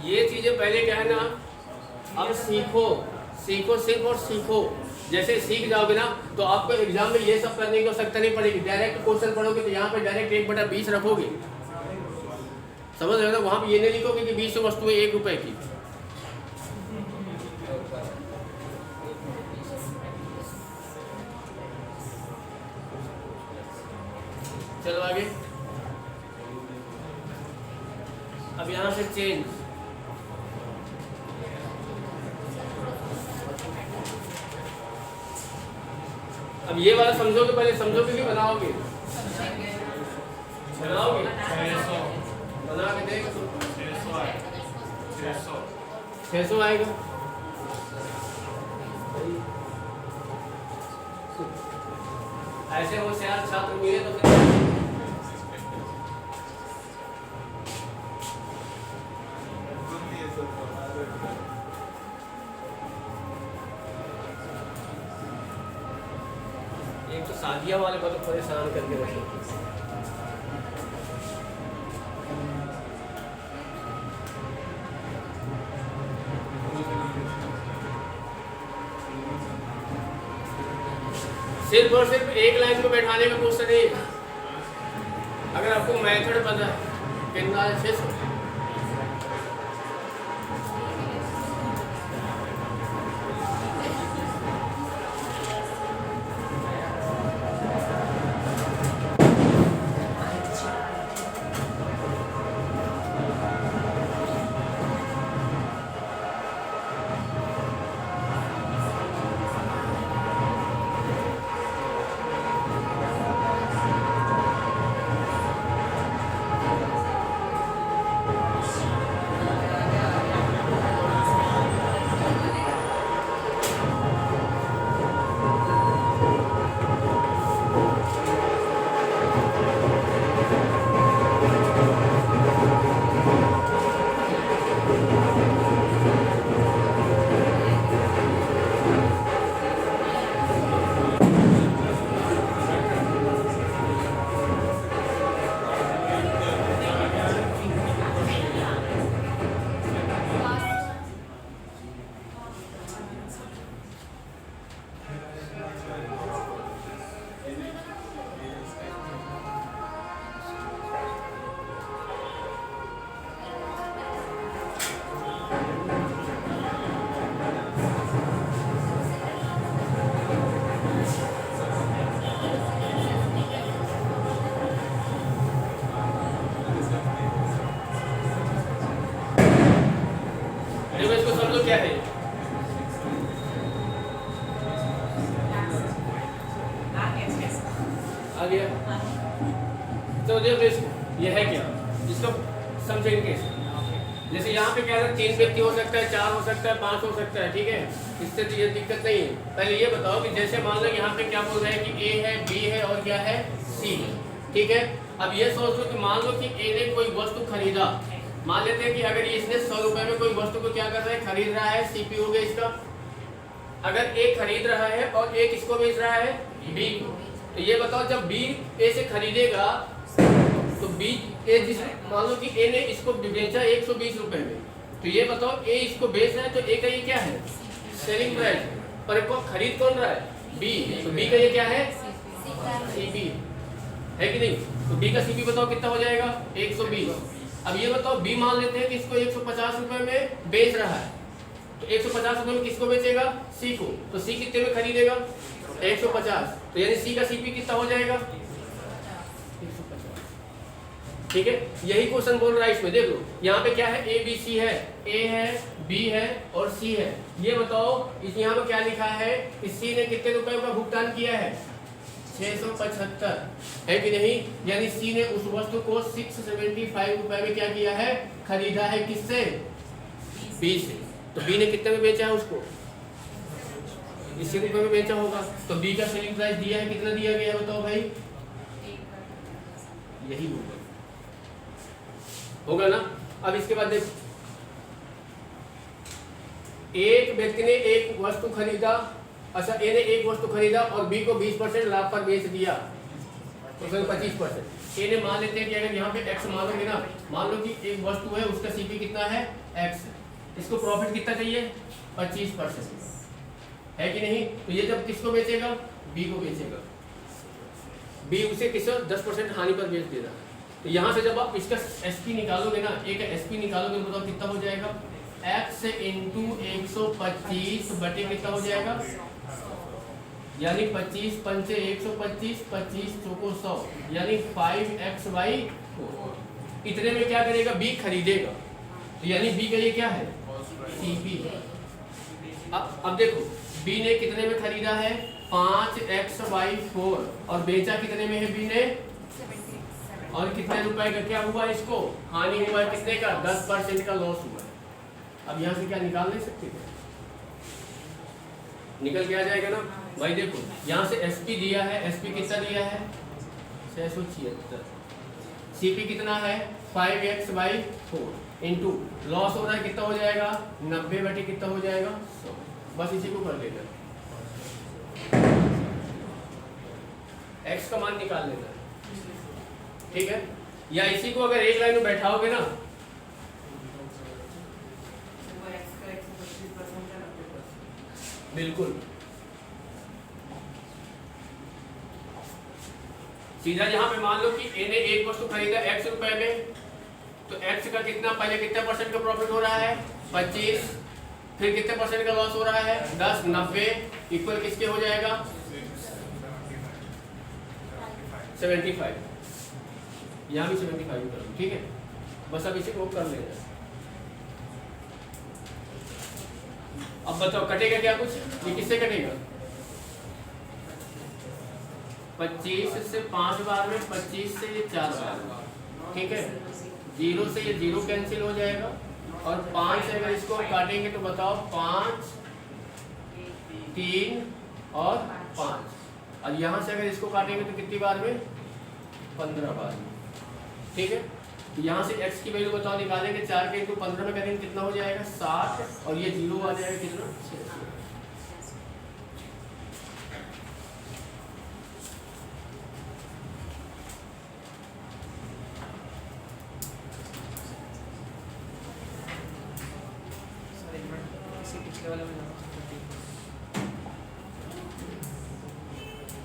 ये चीजें पहले क्या है ना अब सीखो सीखो सिर्फ और सीखो। जैसे सीख जाओगे ना तो आपको एग्जाम में ये सब करने की आवश्यकता नहीं पड़ेगी। डायरेक्ट क्वेश्चन पढ़ोगे तो यहाँ पे डायरेक्ट 1/20 रखोगे, समझ रहे हो ना। वहाँ पे ये नहीं लिखोगे कि 20 वस्तुएं 1 रुपए की। चलो आगे। अब यहाँ से चेंज, अब ये वाला समझोगे, पहले समझोगे कि बनाओगे? बनाओगे,
600
बना के देख।
600
आएगा। ऐसे होशियार छात्र मिले तो फिर एक तो शादियां वाले को तो परेशान करके रखे। सिर्फ और सिर्फ एक लाइन को बैठाने में क्वेश्चन है। अगर आपको मेथड पता है कितना है 600। क्या है? आ गया। तो देखो इसको, ये है क्या, इसको समझेंगे कैसे। जैसे यहाँ पे क्या है, 3 व्यक्ति हो सकता है, 4 हो सकता है, 5 हो सकता है, ठीक है। इससे तो ये दिक्कत नहीं है। पहले ये बताओ कि जैसे मान लो यहाँ पे क्या बोल रहे हैं कि ए है, बी है और क्या है, सी है, ठीक है। अब ये सोच लो कि मान लो कि ए ने कोई वस्तु खरीदा, मान लेते हैं कि अगर इसने 100 रुपए में कोई वस्तु को क्या कर रहा है, खरीद रहा है, सीपी हो गया इसका। अगर ए खरीद रहा है और ए किसको बेच रहा है, बी को। तो ये बताओ जब बी ए से खरीदेगा तो बी ए जिस मान लो कि ए ने इसको बेचा 120 रुपए में, तो ये बताओ ए इसको बेच रहा है तो ए का ये क्या है, सेलिंग प्राइस, पर इसको खरीद कौन रहा है, बी। तो बी का ये क्या है, सीपी है कि नहीं। तो बी का सीपी बताओ कितना हो जाएगा, 120। अब ये बताओ बी मान लेते हैं कि इसको 150 रुपए में बेच रहा है, तो 150 रुपए में किसको बेचेगा, सी को। तो सी कितने में खरीदेगा, 150। तो यानी सी का सीपी कितना हो जाएगा, 150। ठीक है, यही क्वेश्चन बोल रहा है इसमें। देखो यहाँ पे क्या है, ए बी सी है, ए है, बी है और सी है। ये बताओ इस यहाँ पे क्या लिखा है कि सी ने कितने रुपए का भुगतान किया है, 675 है कि नहीं। यानी सी ने उस वस्तु को 675 रुपए में क्या किया है, खरीदा है, किससे, बी से। तो बी ने कितने में बेचा है उसको, 80 रुपए में बेचा होगा। तो बी का सेलिंग प्राइस दिया है, कितना दिया गया है बताओ भाई, यही होगा ना। अब इसके बाद देखो, एक व्यक्ति ने एक वस्तु खरीदा, अच्छा ए ने एक वस्तु खरीदा और बी को 20% लाभ पर बेच दिया, तो फिर 25%। ए ने मान लेते हैं कि अगर यहाँ पे एक्स मान लोगे ना, मान लो कि एक वस्तु है उसका सीपी कितना है, एक्स, इसको प्रॉफिट कितना चाहिए 25% है कि नहीं। तो ये जब किसको बेचेगा बी को बेचेगा, बी उसे किसको 10% हानि पर बेच दे रहा है। तो यहाँ से जब आप इसका एसपी निकालोगे ना, एक एसपी निकालोगे बताओ कितना हो जाएगा x इंटू 125 बटे कितना हो जाएगा, यानी 25 पंचे 125 25 चौको 100 यानी 5x/4। इतने में क्या करेगा बी खरीदेगा, तो यानी बी का ये क्या है सीपी। अब देखो बी ने कितने में खरीदा है 5x/4 और बेचा कितने में है बी ने, और कितने रुपए का क्या हुआ इसको हानि हुआ है, कितने का 10% का लॉस हुआ है। अब यहाँ से क्या निकाल नहीं सकते, निकल के आ जाएगा ना भाई। देखो यहाँ से एसपी दिया है, एसपी कितना दिया है 676, सीपी कितना है 5x/4 इंटू लॉस हो रहा है कितना हो जाएगा 90 बटे कितना हो जाएगा 100। बस इसी को कर लेना, एक्स का मान निकाल लेना, ठीक है। या इसी को अगर एक लाइन में बैठाओगे ना, बिल्कुल सीधा जहां पे मान लो कि ए ने एक वस्तु खरीदा x रुपए में, तो x का कितना पहले कितने परसेंट का प्रॉफिट हो रहा है 25, फिर कितने परसेंट का लॉस हो रहा है 10, 90 इक्वल किसके हो जाएगा 75। यहाँ भी 75 करो, ठीक है। बस अब इसे को कर लेना। अब बताओ कटेगा क्या कुछ, ये किससे कटेगा 25 से 5 बार में, 25 से ये 4 बार में, ठीक है। 0 से ये 0 कैंसिल हो जाएगा, और 5 से अगर इसको काटेंगे तो बताओ 5 3 और 5, और यहाँ से अगर इसको काटेंगे तो कितनी बार में 15 बार में, ठीक है। यहाँ से x की वैल्यू बताओ निकालेंगे, 4 के इंटू 15 में करेंगे कितना हो जाएगा 60, और ये 0 आ जाएगा कितना 86।
पिछले वाले में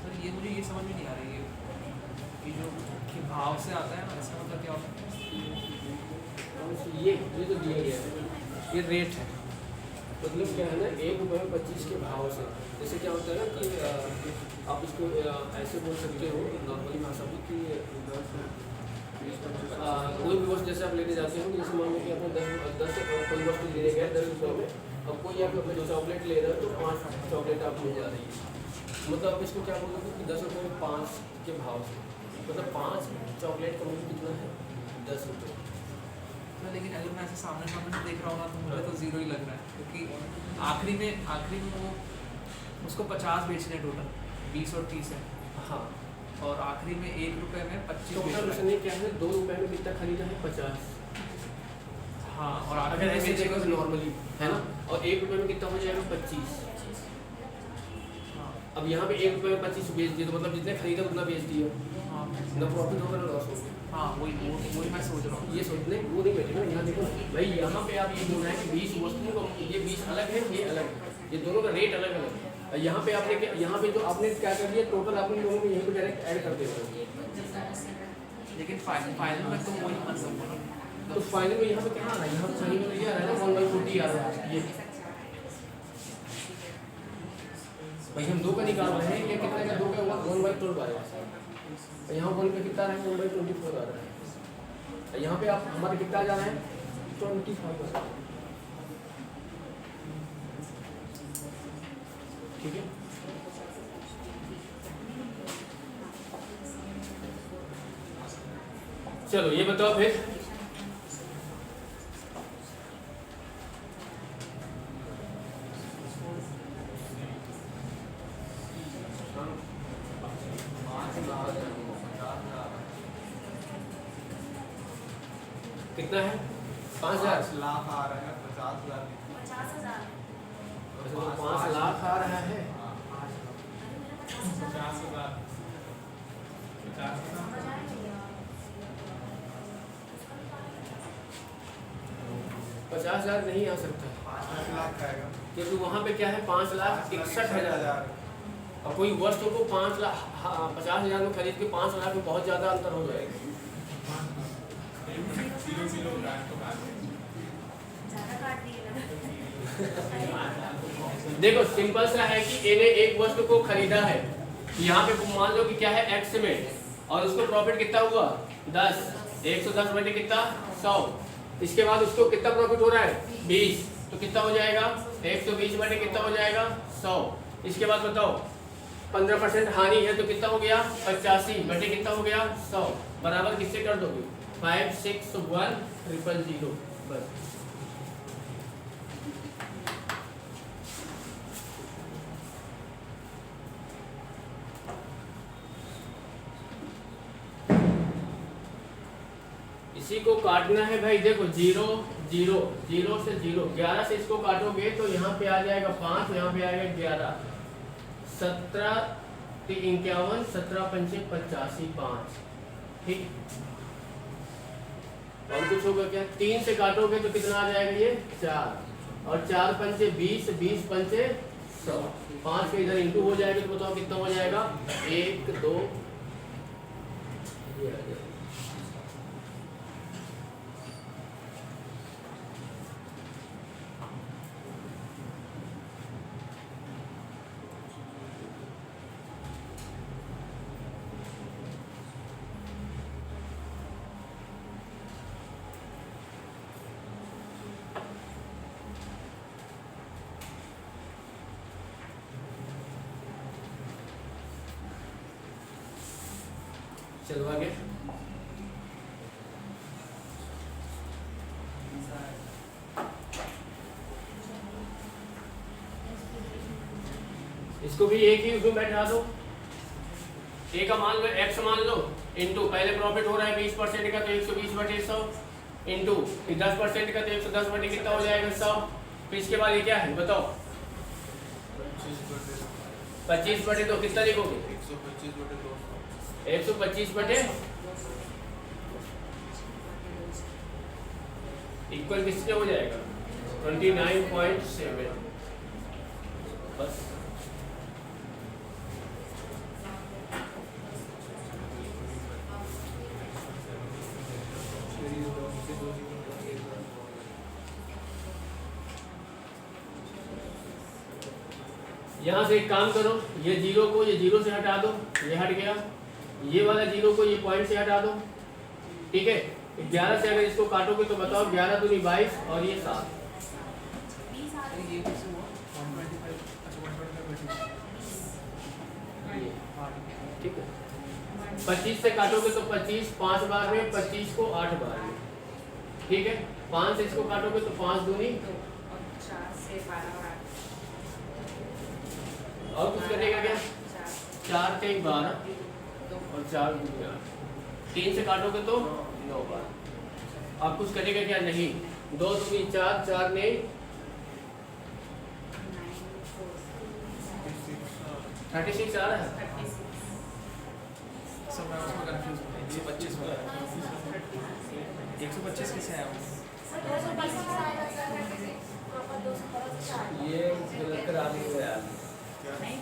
सर ये मुझे ये समझ में नहीं आ रही है कि जो कि भाव से आता है ना, इसका मतलब क्या होता है
ये तो दिया गया है,
ये रेट है
मतलब क्या है ना 1 रुपये में 25 के भाव से। जैसे क्या होता है ना कि आप इसको ऐसे बोल सकते हो नॉर्मली भाषा में कि कोई भी वस्तु जैसे आप लेने जाते हो, जैसे मान लो कि आपने 10 कोई वस्तु लेने गए 10 रुपये में, अब कोई आप चॉकलेट ले रहे हो तो 5 चॉकलेट आप मिल जा रही है, मतलब आप इसको क्या बोलोगे कि 10 रुपये में 5 के भाव से, मतलब 5 चॉकलेट का मूल्य कितना है 10 रुपये।
लेकिन अगर मैं ऐसे सामने सामने देख रहा हूँ ना तो मुझे तो 0 ही लग रहा है, क्योंकि आखिरी में वो उसको 50 बेचने टोटल 20 और 30 है,
हाँ,
और आखिरी में 1 रुपये में 25
टोटल उसने क्या है 2 रुपये में कितना खरीदा है 50।
हाँ, और
अगर
आखिर
ऐसे देखो नॉर्मली है ना, और 1 रुपये में कितना हो जाएगा 25।
हाँ,
अब यहाँ पे 1 रुपये में 25 बेच दिए तो मतलब जितने खरीदा उतना बेच दिया,
हाँ,
ना प्रॉफिट होगा ना लॉस होगा।
हाँ, वही मैं सोच रहा हूँ।
ये सोचने वो नहीं बैठे ना, यहाँ देखो भाई यहाँ पे आप ये बोल रहे हैं कि 20 वस्तुओं का ये 20 अलग है, ये अलग है, ये दोनों का रेट अलग अलग है। यहाँ पे आपने यहाँ पे जो आपने क्या कर दिया टोटल आपने दोनों को यहीं पे डायरेक्ट ऐड कर देगा,
लेकिन फाइनल में तो वही मतलब बोला,
तो फाइनल में यहाँ पे क्या आ रहा है, यहाँ पे सही में ये आ रहा है ना 1/40 आ रहा है। ये भाई हम 2 का निकाल रहे हैं, ये कितने का 2 का 1/12 आएगा, यहाँ 1 पे कितना है 1/24 आ रहा है, यहाँ पे आप हमारे कितना जा रहा है 25 आ रहा है, ठीक है। चलो ये बताओ फिर कितना है 5000
लाख आ रहा है 50,000
तो 5 लाख आ रहा है
50,000
50,000 नहीं आ सकता,
लाख का आएगा।
क्योंकि वहाँ पे क्या है 5,61,000 और कोई वस्तु को 50,000 में खरीद के 5 लाख में बहुत ज़्यादा अंतर हो जाएगा।
जीरो जीरो ब्रांड को काट दे।
ज़्यादा काट दिए ना।
देखो सिंपल सा है कि ए ने एक वस्तु को खरीदा है, यहाँ पे मान लो कि क्या है x में, और उसको प्रॉफिट कितना हुआ 10, 110 बटे कितना 100। इसके बाद उसको कितना प्रॉफिट हो रहा है 20, तो कितना हो जाएगा 120 बटे कितना हो जाएगा 100। इसके बाद बताओ 15% हानि है तो कितना हो गया 85 बटे कितना हो गया 100 बराबर किससे कर दोगे 561,000 बस। इसी को काटना है भाई। देखो 0 0 0 से 0 11 से इसको काटोगे तो यहाँ पे आ जाएगा 5, यहाँ पे आएगा 11, 17 51, 17 पंचे 85 5। ठीक, और कुछ होगा क्या 3 से काटोगे तो कितना आ जाएगा ये 4, और 4 पंचे 20, 20 पंचे 100, 5 के इधर इंटू हो जाएगा तो बताओ कितना हो जाएगा 1 2 ये आ जाएगा। चलो आगे। इसको भी एक ही उसमें बैठा दो। ए का मान लो x मान लो, इंटू पहले प्रॉफिट हो रहा है 20% का तो 120 बटे 100, इंटू 10% का तो 110 बटे कितना हो जाएगा 100। फिर इसके बाद ये क्या है बताओ 25 बटे तो कितना लिखोगे
125 बटे 200।
125 बटे इक्वल किससे हो जाएगा 29.7 बस। यहाँ से एक काम करो, ये 0 को ये 0 से हटा दो, ये हट गया, ये वाला 0 को ये पॉइंट से हटा दो। ठीक है, 11 से अगर इसको काटोगे तो बताओ 11 दूनी 22 और ये 7। ठीक है, 25 से काटोगे तो 25 5 बार में, 25 को 8 बार में। ठीक है, 5 से इसको काटोगे तो 5 दूनी 2 और कुछ करेगा क्या 4 से 12 और 4 दूनी 8। 3 से काटोगे तो 9 बार। अब कुछ करेगा क्या नहीं, 2 दूनी 4, 4 ने 36 आ रहा है।
सब मैं उसमें कंफ्यूज हूँ 125 वाला 125 कैसे आया वो
ये गलत करा दिया यार,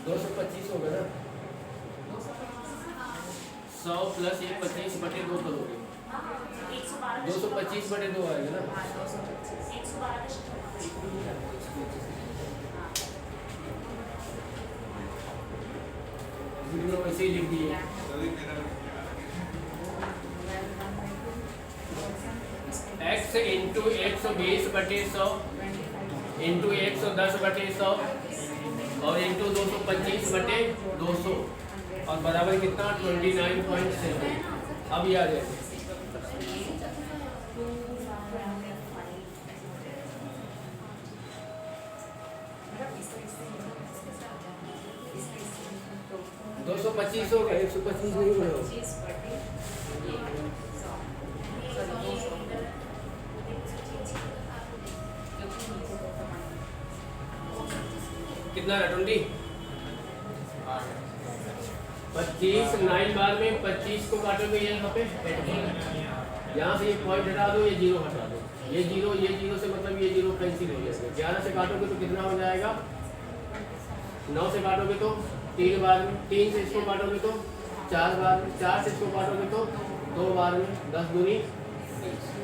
225 होगा ना 100 प्लस ये 25 बटे 2 करोगे 225 बटे 2 आएगा ना। वैसे ही लिख दिए। x इंटू 120 बटे 100 इंटू 110 बटे 100 और इंटू 225 बटे 200 और बराबर कितना 29.7। अब ये आ जाए 225 होगा 125 नहीं होगा। कितना 20 25 9 बार में 25 को काटोगे यहाँ पे 8 बार, यहाँ से ये पॉइंट हटा दो, ये 0 हटा दो, ये जीरो से मतलब ये जीरो कैंसिल हो जाएगा। 11 से काटोगे तो कितना हो जाएगा? 9 से काटोगे तो 3 बार में, 3 से इसको काटोगे तो 4 बार में, 4 से इसको काटोगे तो 2 बार में, 10 दूनी 20।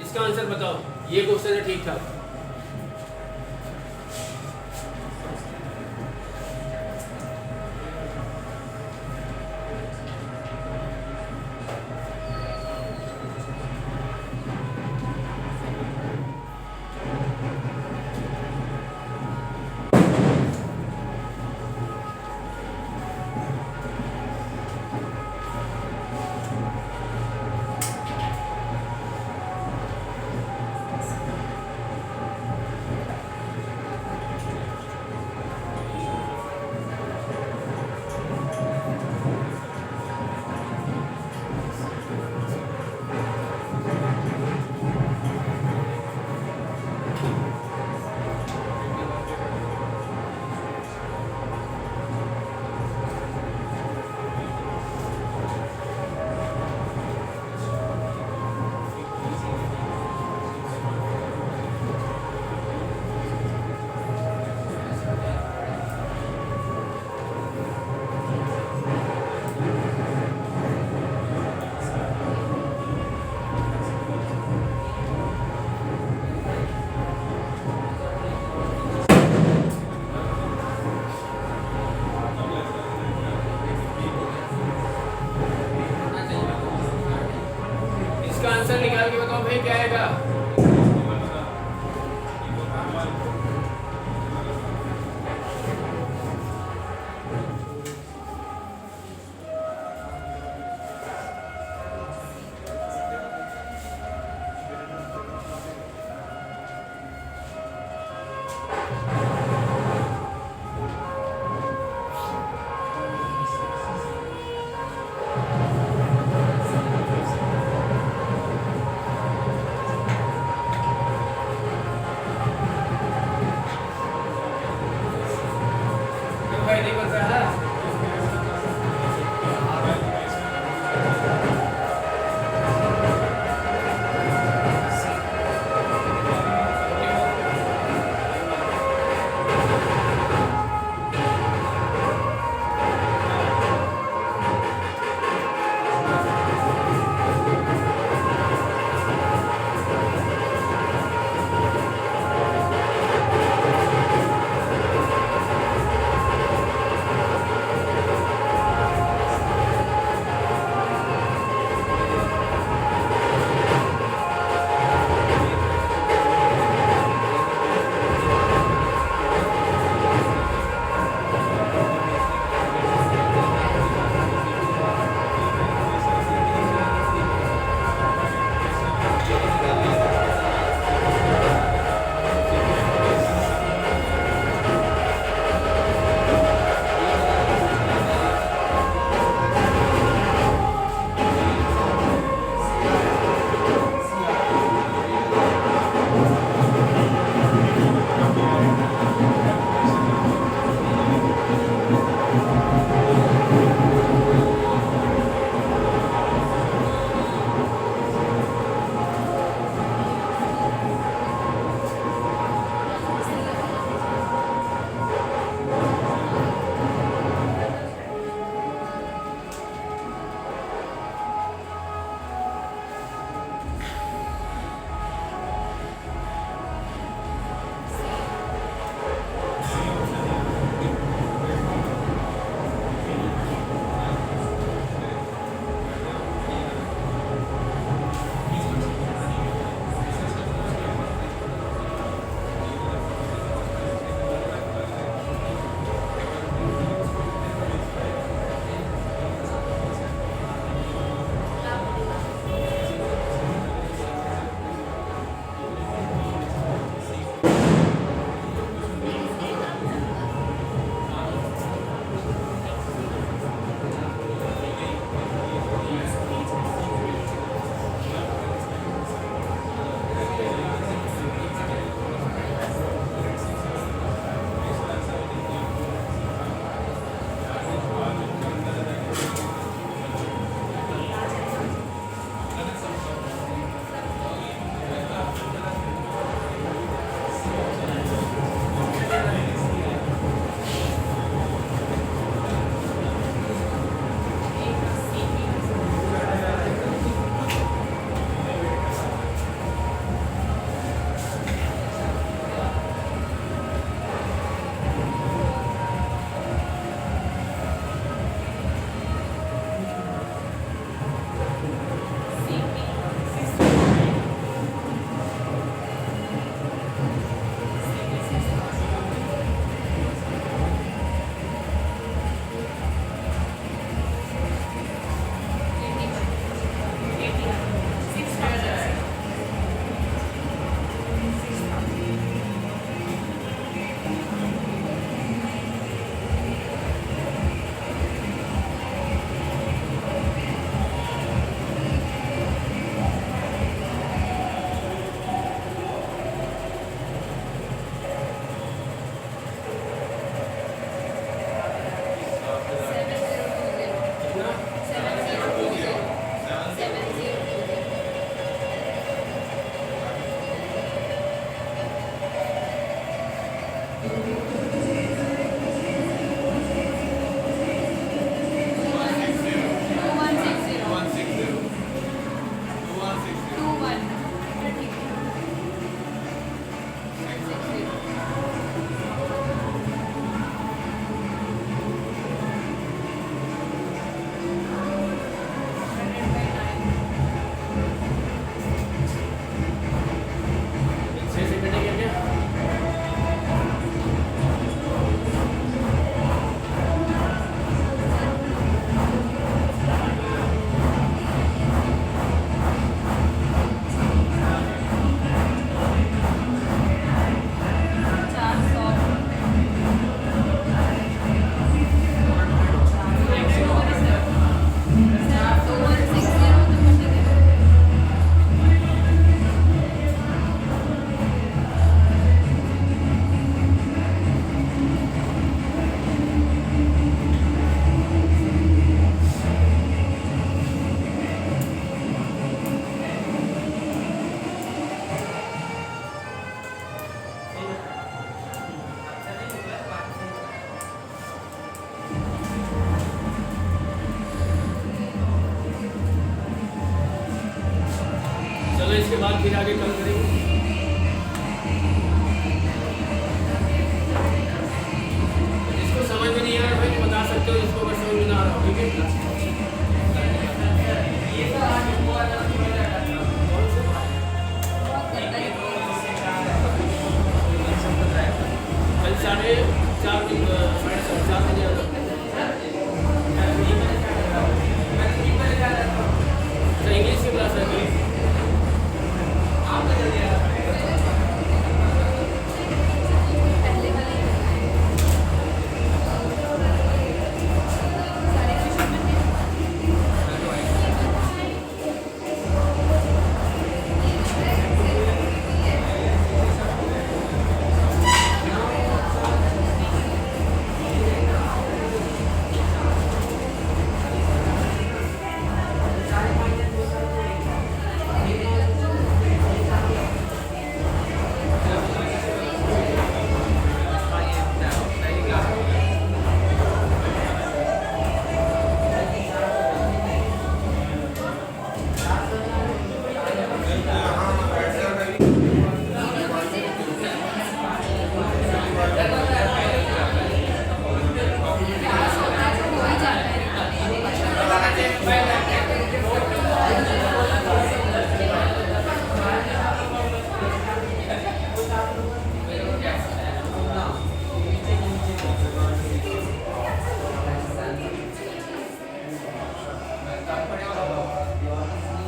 इसका आंसर बताओ। ये क्वेश्चन है ठीक ठाक।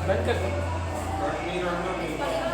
बंद कर दो।
कट नहीं रहा ना।